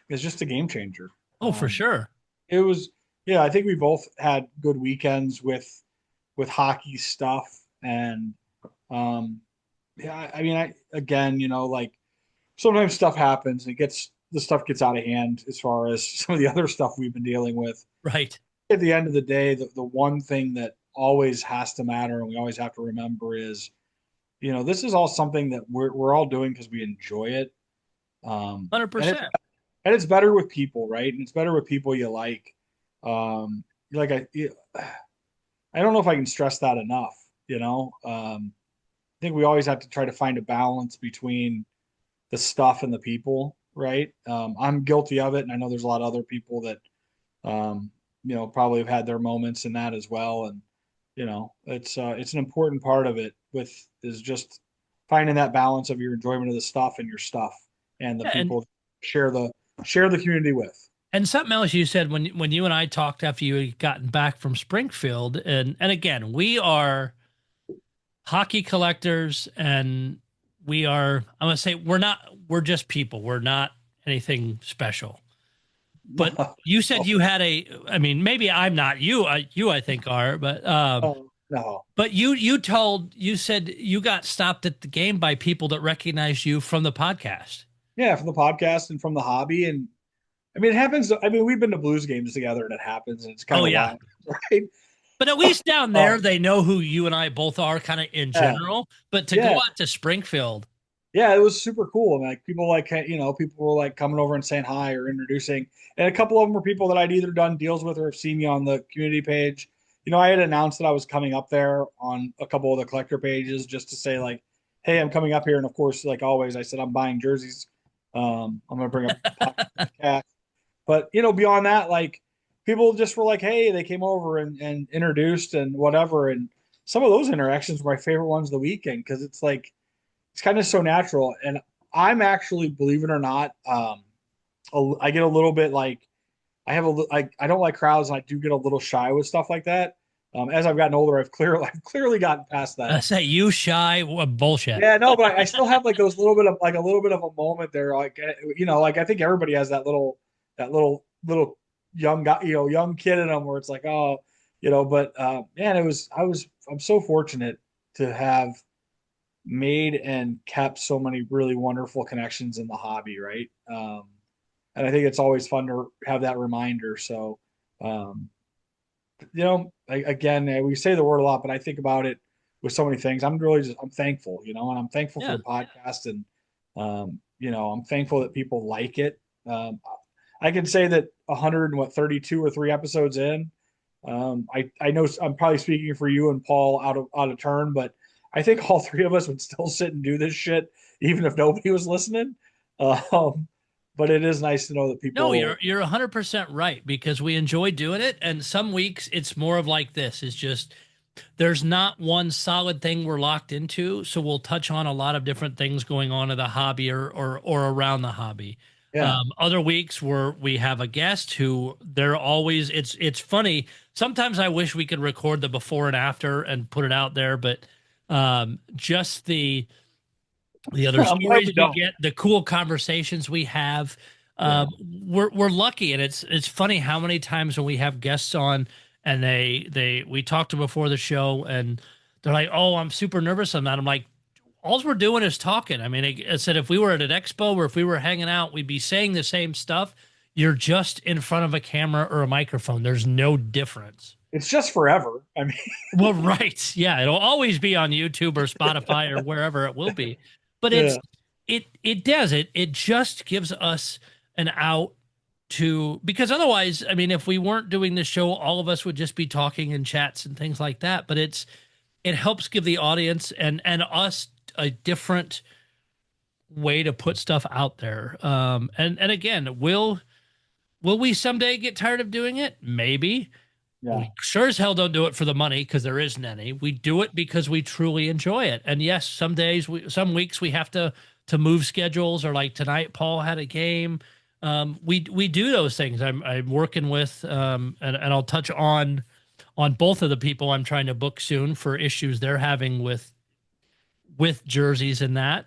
is just a game changer. Oh, for sure. It was, yeah. I think we both had good weekends with hockey stuff, and yeah. I mean, I again, like sometimes stuff happens and the stuff gets out of hand as far as some of the other stuff we've been dealing with. Right. At the end of the day, the one thing that always has to matter and we always have to remember is, this is all something that we're all doing because we enjoy it. 100%. And it's better with people, right? And it's better with people you like. Like I don't know if I can stress that enough. I think we always have to try to find a balance between the stuff and the people, right? I'm guilty of it, and I know there's a lot of other people that, probably have had their moments in that as well. And it's an important part of it. Is just finding that balance of your enjoyment of the stuff and your stuff and the people share the community with. And something else you said when you and I talked after you had gotten back from Springfield, and again, we are hockey collectors, and I'm gonna say we're just people. We're not anything special. But you said you had maybe I'm not you. You I think are, but no. But you said you got stopped at the game by people that recognized you from the podcast. Yeah, from the podcast and from the hobby. And I mean, it happens. I mean, we've been to Blues games together and it happens. And it's kind of wild, right? But at least down there, they know who you and I both are kind of in general. But to go out to Springfield. Yeah, it was super cool. And like people were like coming over and saying hi or introducing. And a couple of them were people that I'd either done deals with or have seen me on the community page. I had announced that I was coming up there on a couple of the collector pages just to say like, hey, I'm coming up here. And of course, like always, I said, I'm buying jerseys. I'm going to bring up cat. But, beyond that, like people just were like, hey, they came over and introduced and whatever. And some of those interactions were my favorite ones of the weekend because it's like, it's kind of so natural. And I'm actually, believe it or not, I get a little bit like, I don't like crowds and I do get a little shy with stuff like that. As I've gotten older, I've clearly gotten past that. I say you shy, bullshit. Yeah, no, but I still have like those a little bit of a moment there. Like, like I think everybody has that little young guy, young kid in them where it's like, oh, but man, I'm so fortunate to have made and kept so many really wonderful connections in the hobby. Right. And I think it's always fun to have that reminder. So, again, we say the word a lot, but I think about it with so many things. I'm thankful, and I'm thankful for the podcast, and I'm thankful that people like it. I can say that 32 or 3 episodes in, I know I'm probably speaking for you and Paul out of turn, but I think all 3 of us would still sit and do this shit even if nobody was listening. But it is nice to know that people. No, you're 100% right because we enjoy doing it, and some weeks it's more of like this. It's just there's not one solid thing we're locked into, so we'll touch on a lot of different things going on in the hobby or around the hobby. Yeah. Other weeks where we have a guest who they're always. It's funny. Sometimes I wish we could record the before and after and put it out there, but just the other stories we get, the cool conversations we have. We're lucky, and it's funny how many times when we have guests on and we talked to before the show and they're like, "Oh, I'm super nervous on that." I'm like, all we're doing is talking. I mean, I said if we were at an expo or if we were hanging out, we'd be saying the same stuff. you're just in front of a camera or a microphone. There's no difference. It's just forever. I mean, Well, right. Yeah. It'll always be on YouTube or Spotify or wherever it will be. But Yeah. it does it. It just gives us an out to, because otherwise, I mean, if we weren't doing this show, all of us would just be talking in chats and things like that. But it helps give the audience and us a different way to put stuff out there. And again, will we someday get tired of doing it? Maybe. Yeah. We sure as hell don't do it for the money, because there isn't any. We do it because we truly enjoy it. And yes, some some weeks we have to move schedules, or like tonight, Paul had a game. We do those things. I'm working with, and I'll touch on both of the people I'm trying to book soon for issues they're having with jerseys and that.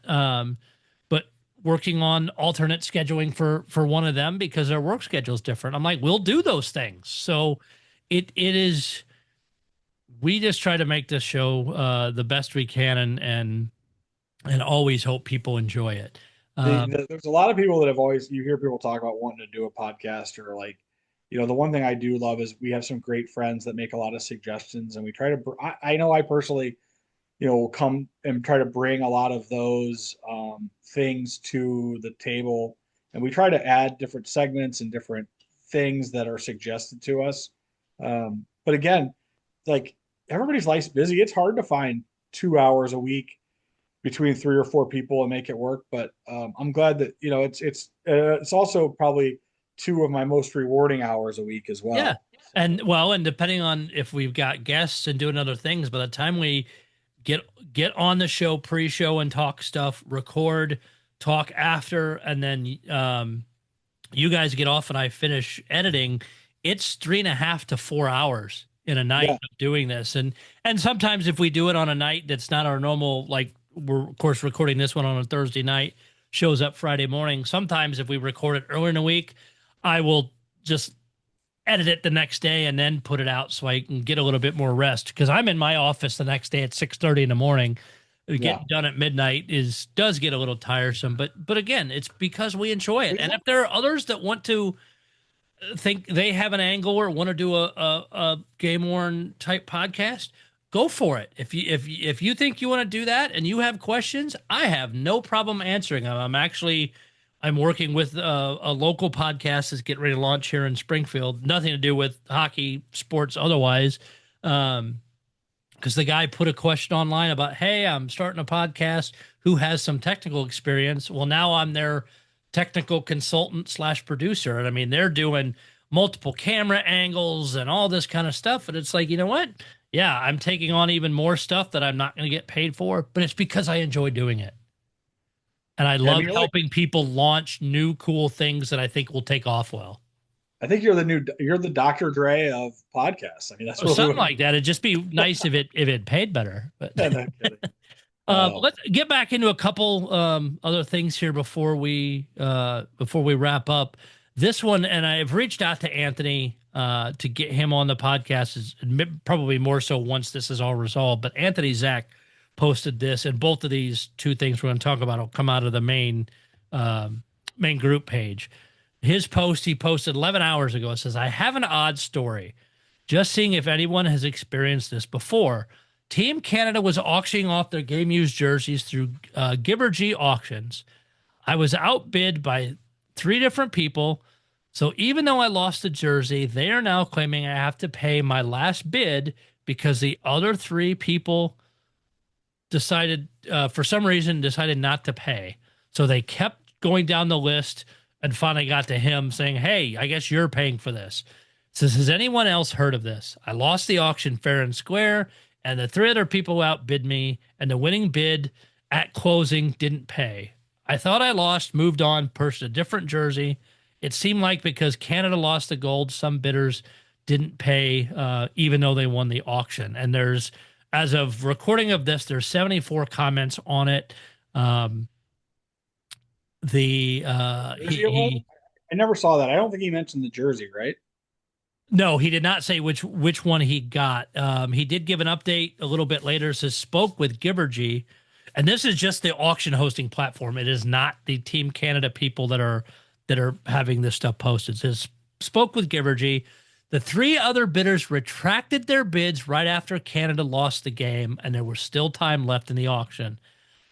But working on alternate scheduling for one of them, because their work schedule is different. I'm like, we'll do those things. So it is, we just try to make this show the best we can, and always hope people enjoy it. There's a lot of people that have always, you hear people talk about wanting to do a podcast, or like, the one thing I do love is we have some great friends that make a lot of suggestions, and we try to, I know I personally, will come and try to bring a lot of those things to the table, and we try to add different segments and different things that are suggested to us. But again, like, everybody's life's busy. It's hard to find 2 hours a week between 3 or 4 people and make it work. But I'm glad that, it's also probably 2 of my most rewarding hours a week as well. Yeah. And depending on if we've got guests and doing other things, by the time we get on the show, pre-show and talk stuff, record, talk after, and then you guys get off and I finish editing, it's 3.5 to 4 hours in a night of doing this. And sometimes if we do it on a night that's not our normal, like, we're of course recording this one on a Thursday night, shows up Friday morning. Sometimes if we record it earlier in the week, I will just edit it the next day and then put it out so I can get a little bit more rest, because I'm in my office the next day at 6:30 in the morning. Getting done at midnight does get a little tiresome, but again, it's because we enjoy it. And if there are others that want to think they have an angle or want to do a game worn type podcast, go for it. If you think you want to do that and you have questions, I have no problem answering them. I'm working with a local podcast that's getting ready to launch here in Springfield. Nothing to do with hockey, sports, otherwise. Because the guy put a question online about, hey, I'm starting a podcast. Who has some technical experience? Well, now I'm their technical consultant / producer. And I mean, they're doing multiple camera angles and all this kind of stuff. And it's like, you know what? Yeah, I'm taking on even more stuff that I'm not going to get paid for, but it's because I enjoy doing it. And I love helping people launch new cool things that I think will take off well. I think you're the Dr. Dre of podcasts. I mean, that's something like that. It'd just be nice if it paid better. But no kidding. Let's get back into a couple other things here before we wrap up this one. And I've reached out to Anthony to get him on the podcast, is probably more so once this is all resolved. But Anthony Zach posted this, and both of these two things we're going to talk about will come out of the main group page. His post he posted 11 hours ago. It says, I have an odd story. Just seeing if anyone has experienced this before. Team Canada was auctioning off their game used jerseys through Givergy auctions. I was outbid by 3 different people. So even though I lost the jersey, they are now claiming I have to pay my last bid because the other 3 people decided, for some reason, decided not to pay. So they kept going down the list and finally got to him saying, hey, I guess you're paying for this. Says, has anyone else heard of this? I lost the auction fair and square, and the 3 other people outbid me, and the winning bid at closing didn't pay. I thought I lost, moved on, purchased a different jersey. It seemed like because Canada lost the gold, some bidders didn't pay, even though they won the auction. And there's, as of recording of this, there's 74 comments on it. I never saw that. I don't think he mentioned the jersey, right? No, he did not say which one he got. He did give an update a little bit later. It says, spoke with Givergy, and this is just the auction hosting platform. It is not the Team Canada people that are that are having this stuff posted. It says, spoke with Givergy. The 3 other bidders retracted their bids right after Canada lost the game, and there was still time left in the auction.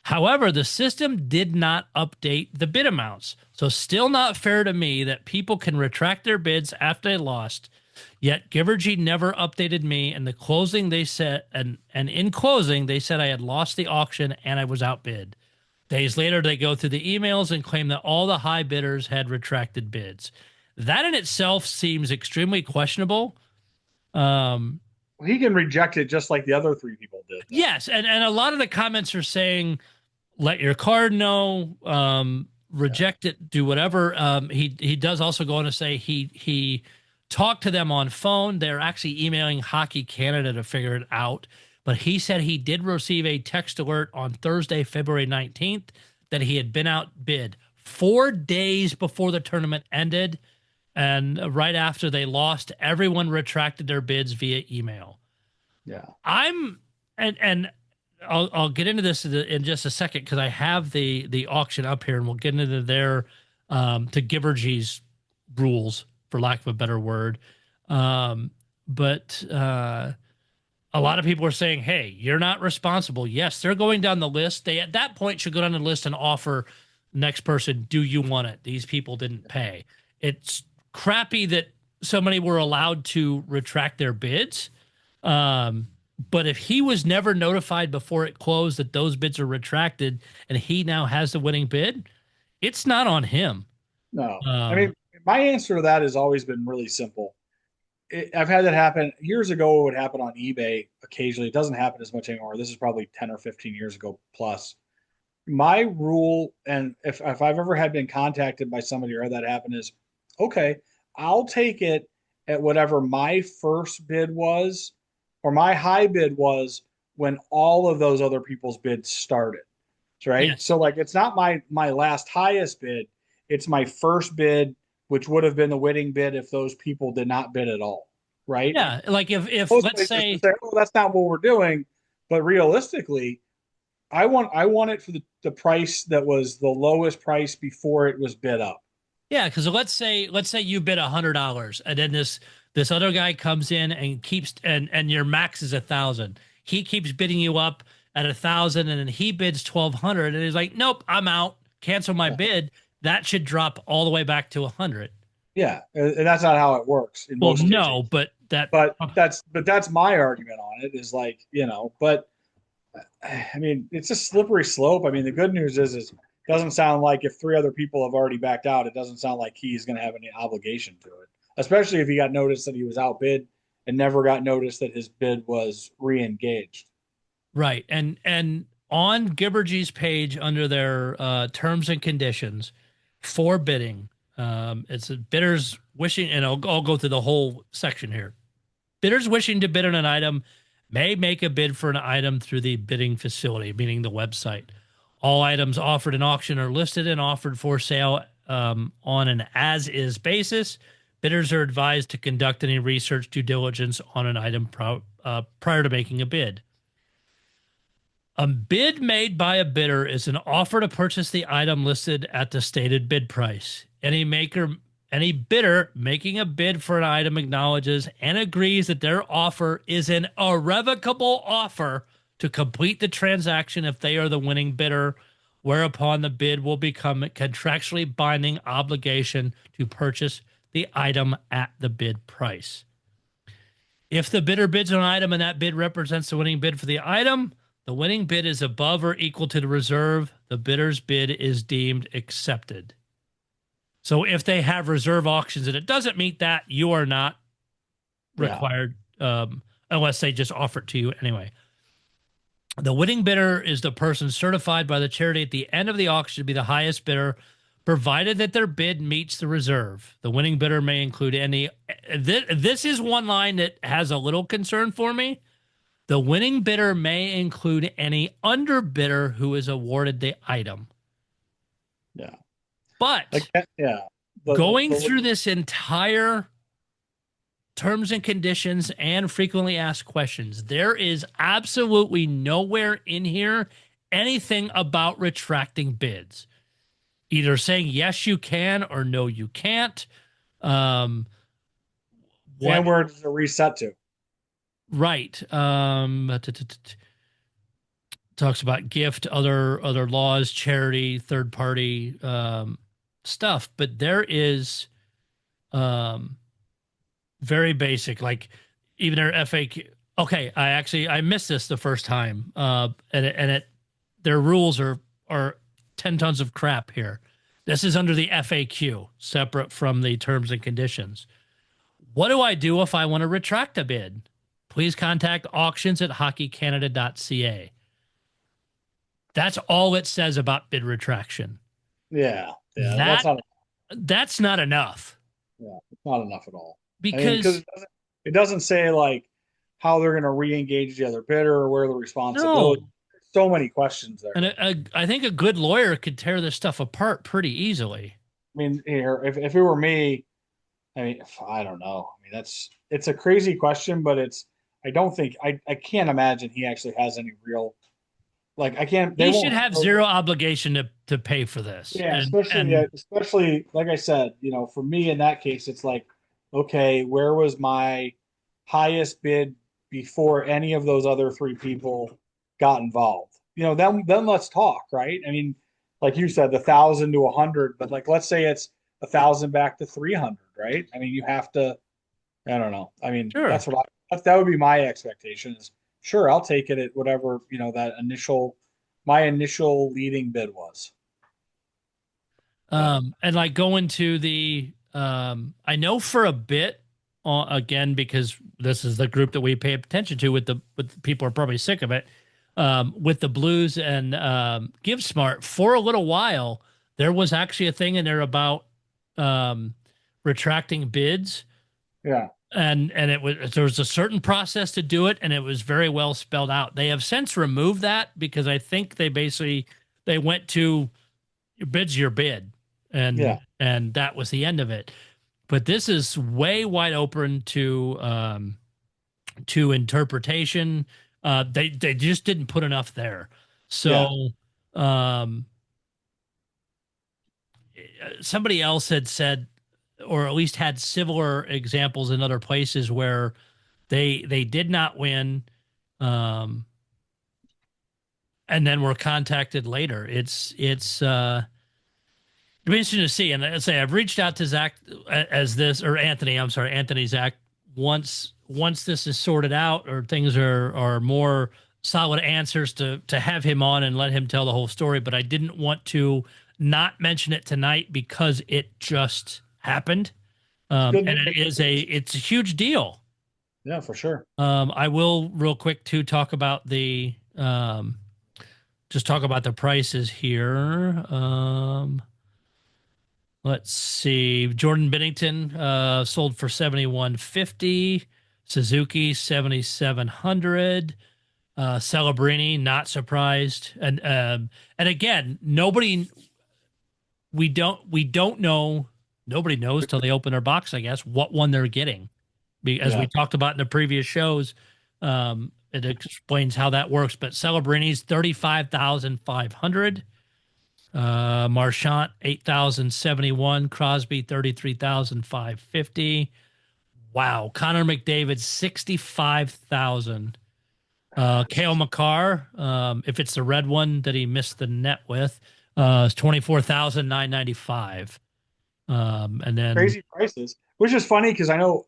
However, the system did not update the bid amounts. So still not fair to me that people can retract their bids after they lost. Yet Givergy never updated me, and the closing they said, and in closing they said I had lost the auction and I was outbid. Days later, they go through the emails and claim that all the high bidders had retracted bids. That in itself seems extremely questionable. He can reject it just like the other 3 people did. Though. Yes, and a lot of the comments are saying, let your card know, reject it, do whatever. He does also go on to say he talked to them on phone. They're actually emailing Hockey Canada to figure it out. But he said he did receive a text alert on Thursday, February 19th, that he had been outbid 4 days before the tournament ended. And right after they lost, everyone retracted their bids via email. Yeah. I'll get into this in just a second because I have the auction up here, and we'll get into their to Givergy's rules, for lack of a better word. But a lot of people are saying, hey, you're not responsible. Yes, they're going down the list. They at that point should go down the list and offer next person, do you want it? These people didn't pay. It's crappy that so many were allowed to retract their bids. But if he was never notified before it closed that those bids are retracted and he now has the winning bid, it's not on him. No. I mean, my answer to that has always been really simple. I've had that happen years ago. It would happen on eBay occasionally. It doesn't happen as much anymore. This is probably 10 or 15 years ago plus. My rule, and if I've ever had been contacted by somebody or had that happen, is okay, I'll take it at whatever my first bid was or my high bid was when all of those other people's bids started. Right. Yes. So like, it's not my last highest bid. It's my first bid, which would have been the winning bid if those people did not bid at all. Right. Yeah. Like if Most let's say, oh, that's not what we're doing. But realistically, I want it for the price that was the lowest price before it was bid up. yeah, because let's say you bid $100 and then this other guy comes in and keeps and your max is 1,000. He keeps bidding you up at 1,000 and then he bids 1,200 and he's like, nope, I'm out. Cancel my bid. That should drop all the way back to 100. Yeah, and that's not how it works. Well, no, but that's my argument on it is like, but I mean, it's a slippery slope. I mean, the good news is it doesn't sound like if 3 other people have already backed out, it doesn't sound like he's going to have any obligation to it, especially if he got notice that he was outbid and never got notice that his bid was re-engaged. Right. And on Givergy's page under their terms and conditions for bidding, it's bidders wishing, and I'll go through the whole section here. Bidders wishing to bid on an item may make a bid for an item through the bidding facility, meaning the website. All items offered in auction are listed and offered for sale on an as-is basis. Bidders are advised to conduct any research due diligence on an item prior to making a bid. A bid made by a bidder is an offer to purchase the item listed at the stated bid price. Any bidder making a bid for an item acknowledges and agrees that their offer is an irrevocable offer to complete the transaction if they are the winning bidder, whereupon the bid will become a contractually binding obligation to purchase the item at the bid price. If the bidder bids on an item and that bid represents the winning bid for the item, the winning bid is above or equal to the reserve, the bidder's bid is deemed accepted. So if they have reserve auctions and it doesn't meet that, you are not required, unless they just offer it to you anyway. The winning bidder is the person certified by the charity at the end of the auction to be the highest bidder, provided that their bid meets the reserve. The winning bidder may include any... This is one line that has a little concern for me. The winning bidder may include any underbidder who is awarded the item. Yeah. But going through this entire terms and conditions and frequently asked questions, there is absolutely nowhere in here anything about retracting bids. either saying yes you can or no you can't. Um, what And where does it reset to? right? Talks about gift, other laws, charity, third party stuff, but there is um very basic, like even their FAQ. Okay, I missed this the first time, and their rules are 10 tons of crap here. This is under the FAQ, separate from the terms and conditions. What do I do if I want to retract a bid? Please contact auctions@hockeycanada.ca. That's all it says about bid retraction. Yeah, That's not enough. Yeah, it's not enough at all. Because it doesn't say like how they're going to re-engage the other bidder or where the responsibility. no, So many questions there. and I think a good lawyer could tear this stuff apart pretty easily. I mean, here, if it were me, I mean, I don't know. I mean, it's a crazy question, but I don't think, I can't imagine he actually has any real, like, I can't, He should have zero obligation to pay for this. Yeah, especially like I said, for me in that case, it's like, okay, where was my highest bid before any of those other three people got involved? Then let's talk, right? I mean, like you said, the 1,000 to 100, but like let's say it's 1,000 back to 300, right? I mean, you have to. I don't know. I mean, Sure. that would be my expectation. Is sure, I'll take it at whatever my initial leading bid was. And like going to the I know for a bit again, because this is the group that we pay attention to with people are probably sick of it, with the Blues and Give Smart. For a little while there was actually a thing in there about retracting bids. Yeah. And there was a certain process to do it, and it was very well spelled out. They have since removed that because I think they went to your bid's your bid, and that was the end of it. But this is way wide open to interpretation. They just didn't put enough there. So somebody else had said, or at least had similar examples in other places where they did not win, and then were contacted later. It's it'll be interesting to see. And let's say I've reached out to Zach Anthony Zach, once this is sorted out or things are more solid answers, to have him on and let him tell the whole story. But I didn't want to not mention it tonight because it just happened. And it's a huge deal. Yeah, for sure. I will real quick to talk about the prices here. Let's see. Jordan Binnington sold for $7,150. Suzuki $7,700. Celebrini, not surprised. And again, we don't know. Nobody knows till they open their box, I guess, what one they're getting. As we talked about in the previous shows, it explains how that works. But Celebrini's $35,500. Marchant $8,071. Crosby $33,550. Wow. Connor McDavid $65,000. Cale Makar, if it's the red one that he missed the net with, is $24,995. And then crazy prices, which is funny because go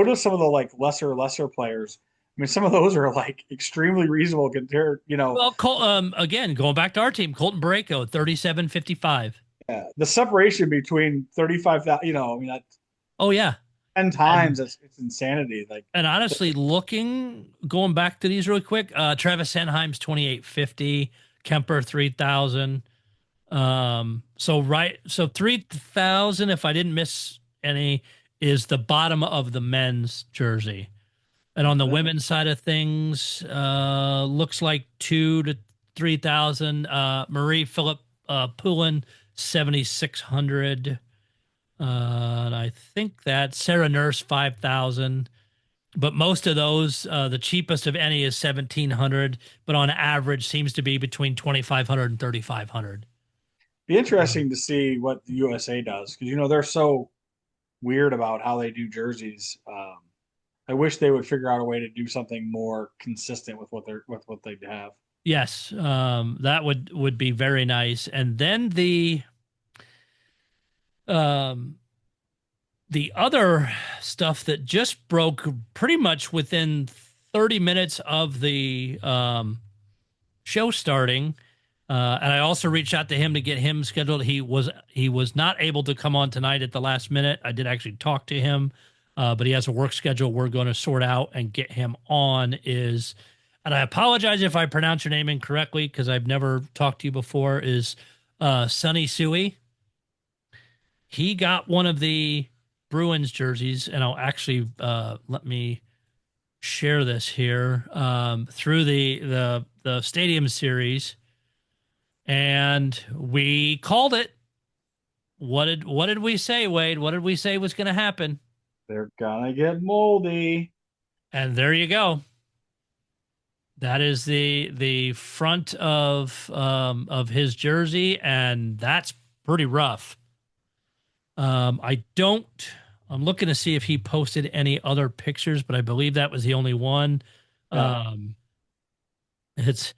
to some of the like lesser players. I mean, some of those are like extremely reasonable compared, Well, again, going back to our team, Colton Barreto, $37.55. Yeah, the separation between 35,000, that's 10 times. It's insanity. Like, and honestly, going back to these really quick, Travis Sanheim's $28.50, Kemper $3,000. So 3,000, if I didn't miss any, is the bottom of the men's jersey. And on the women's side of things, looks like 2,000 to 3,000. Marie Philip Poulin, 7,600. And I think that Sarah Nurse, 5,000. But most of those, the cheapest of any is 1,700. But on average, seems to be between 2,500 and 3,500. Be interesting to see what the USA does because they're so weird about how they do jerseys. I wish they would figure out a way to do something more consistent with what they have. Yes, that would be very nice. And then um, the other stuff that just broke pretty much within 30 minutes of the show starting. And I also reached out to him to get him scheduled. He was not able to come on tonight at the last minute. I did actually talk to him, but he has a work schedule we're going to sort out and get him on. And I apologize if I pronounce your name incorrectly because I've never talked to you before. Is Sonny Sui? He got one of the Bruins jerseys, and I'll actually let me share this here through the Stadium Series. And we called it. What did we say, Wade? What did we say was going to happen? They're gonna get moldy. And there you go. That is the front of his jersey, and that's pretty rough. I'm looking to see if he posted any other pictures, but I believe that was the only one. Yeah. It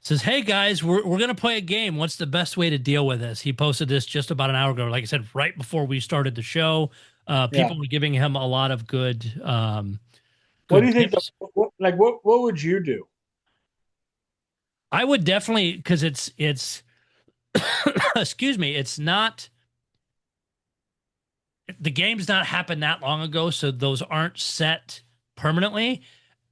says, "Hey guys, we're gonna play a game. What's the best way to deal with this?" He posted this just about an hour ago. Like I said, right before we started the show. People were giving him a lot of good. What do you think? What would you do? I would definitely, because it's excuse me, it's not. The game's not happened that long ago, so those aren't set permanently.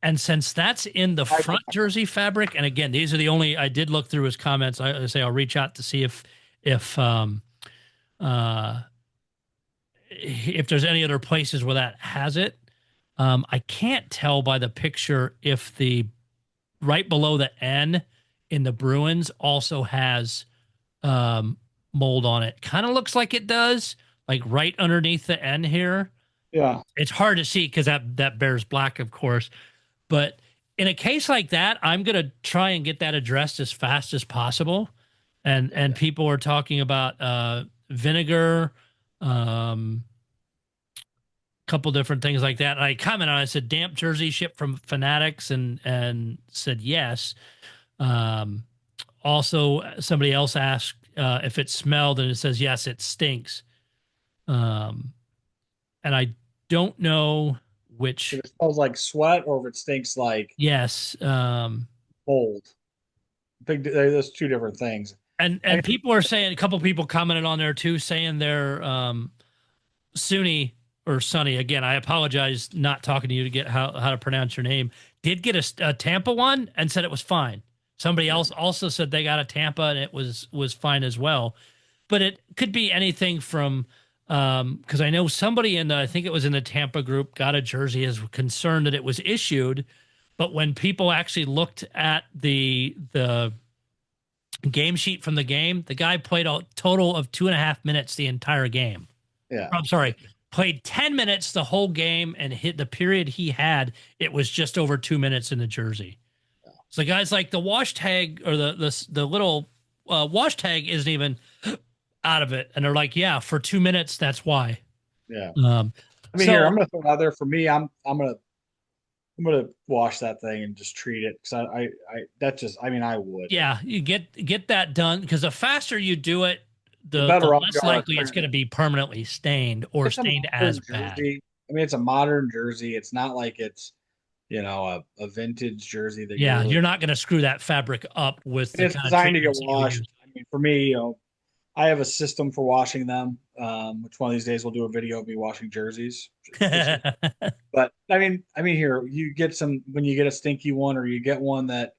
And since that's in the front jersey fabric, and again, these are the only, I did look through his comments. I say I'll reach out to see if there's any other places where that has it. I can't tell by the picture if the right below the N in the Bruins also has mold on it. Kind of looks like it does, like right underneath the N here. Yeah. It's hard to see because that bears black, of course. But in a case like that, I'm going to try and get that addressed as fast as possible. And people are talking about vinegar, couple different things like that. And I commented on it, I said, damp jersey shipped from Fanatics, and said yes. Also, somebody else asked if it smelled, and it says, yes, it stinks. And I don't know which. If it smells like sweat or if it stinks like yes, mold. I think there's two different things. And people are saying, a couple people commented on there too, saying they're Sunny or Sonny. Again, I apologize not talking to you to get how to pronounce your name. Did get a Tampa one and said it was fine. Somebody else also said they got a Tampa and it was fine as well. But it could be anything from because I know somebody I think it was in the Tampa group, got a jersey, is concerned that it was issued, but when people actually looked at the game sheet from the game, the guy played a total of 2.5 minutes the entire game. Yeah. I'm sorry, played 10 minutes the whole game, and hit the period he had, it was just over 2 minutes in the jersey. Yeah. So guys, like the wash tag or the little wash tag isn't even out of it, and they're like, yeah, for 2 minutes, that's why. Yeah. Here, I'm gonna throw it out there. For me, I'm gonna wash that thing and just treat it, because I would. Yeah, you get that done, because the faster you do it, the less likely it's going to be permanently stained or stained as bad. Jersey. I mean, it's a modern jersey. It's not like it's a vintage jersey that you're not going to screw that fabric up with. It's designed to get washed. I mean, for me, I have a system for washing them. Which one of these days we'll do a video of me washing jerseys. But I mean, here you get some, when you get a stinky one, or you get one that,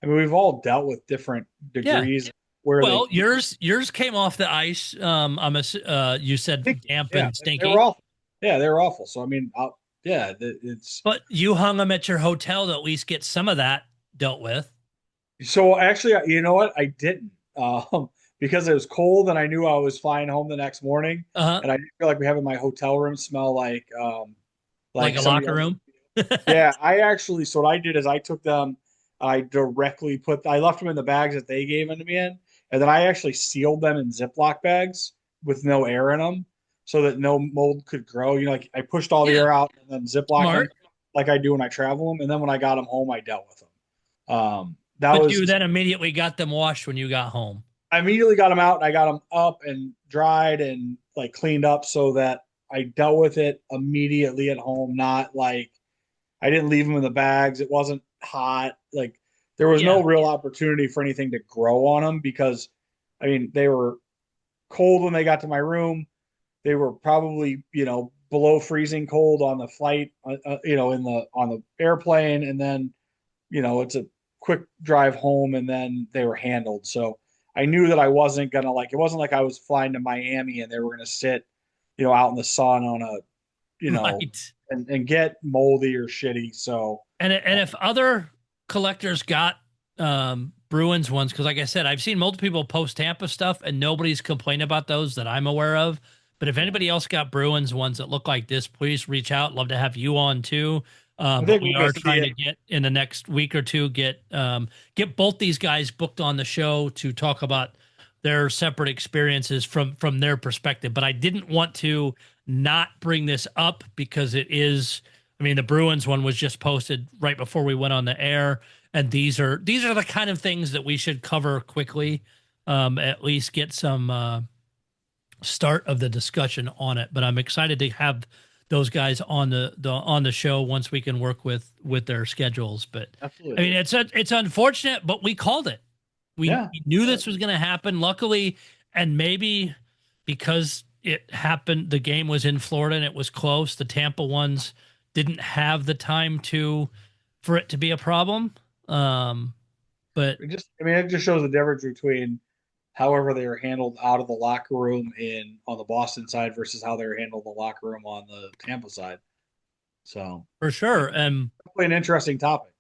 we've all dealt with different degrees. Yeah. Yours came off the ice. You said damp and stinky. They were awful. Yeah, they were awful. So it's. But you hung them at your hotel to at least get some of that dealt with. So actually, you know what? I didn't. Because it was cold and I knew I was flying home the next morning, and I didn't feel like having my hotel room smell like a locker room. Yeah, so what I did is I took them, I left them in the bags that they gave them to me in, and then I actually sealed them in Ziploc bags with no air in them so that no mold could grow. Like I pushed all the air out and then Ziploc them Smart. like I do when I travel them. And then when I got them home, I dealt with them. But you then immediately got them washed when you got home. I immediately got them out and I got them up and dried and like cleaned up so that I dealt with it immediately at home. Not like I didn't leave them in the bags. It wasn't hot. Like there was no real opportunity for anything to grow on them because, I mean, they were cold when they got to my room. They were probably, below freezing cold on the flight, on the airplane. And then, it's a quick drive home and then they were handled. So I knew that I wasn't going to it wasn't like I was flying to Miami and they were going to sit, out in the sun on a, Right. and get moldy or shitty. So, and if other collectors got Bruins ones, because like I said, I've seen multiple people post Tampa stuff and nobody's complained about those that I'm aware of. But if anybody else got Bruins ones that look like this, please reach out. Love to have you on too. But we are trying to get in the next week or two, get both these guys booked on the show to talk about their separate experiences from their perspective. But I didn't want to not bring this up because it is, I mean, the Bruins one was just posted right before we went on the air. And these are the kind of things that we should cover quickly, at least get some start of the discussion on it. But I'm excited to have those guys on the show once we can work with their schedules. But absolutely. I mean, it's unfortunate, but we called it. We knew this was going to happen. Luckily, and maybe because it happened, the game was in Florida and it was close. The Tampa ones didn't have the time for it to be a problem. But it just shows the difference between however they were handled out of the locker room on the Boston side versus how they were handled in the locker room on the Tampa side. So for sure. And an interesting topic.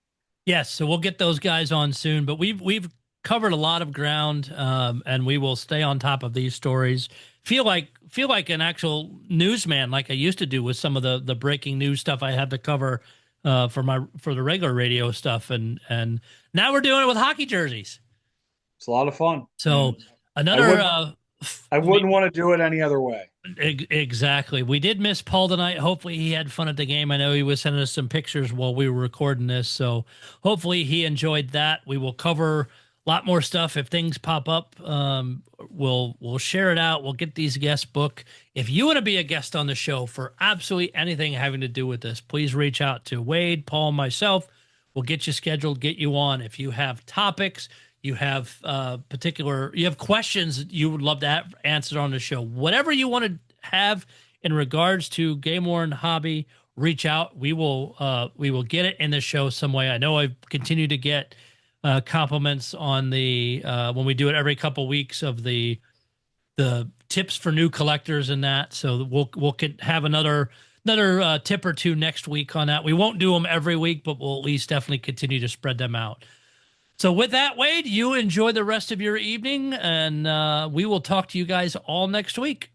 Yes. So we'll get those guys on soon, but we've covered a lot of ground, and we will stay on top of these stories. Feel like an actual newsman, like I used to do with some of the breaking news stuff I had to cover, for the regular radio stuff. And now we're doing it with hockey jerseys. It's a lot of fun. So I wouldn't want to do it any other way. Exactly. We did miss Paul tonight. Hopefully he had fun at the game. I know he was sending us some pictures while we were recording this. So hopefully he enjoyed that. We will cover a lot more stuff. If things pop up, we'll share it out. We'll get these guests booked. If you want to be a guest on the show for absolutely anything having to do with this, please reach out to Wade, Paul, myself. We'll get you scheduled, get you on. If you have topics, you have you have questions you would love to have answered on the show, whatever you want to have in regards to Game Worn Hobby, reach out. We will get it in the show some way. I know I've continued to get compliments on the when we do it every couple weeks of the tips for new collectors and that. So we'll have another tip or two next week on that. We won't do them every week, but we'll at least definitely continue to spread them out. So with that, Wade, you enjoy the rest of your evening, and we will talk to you guys all next week.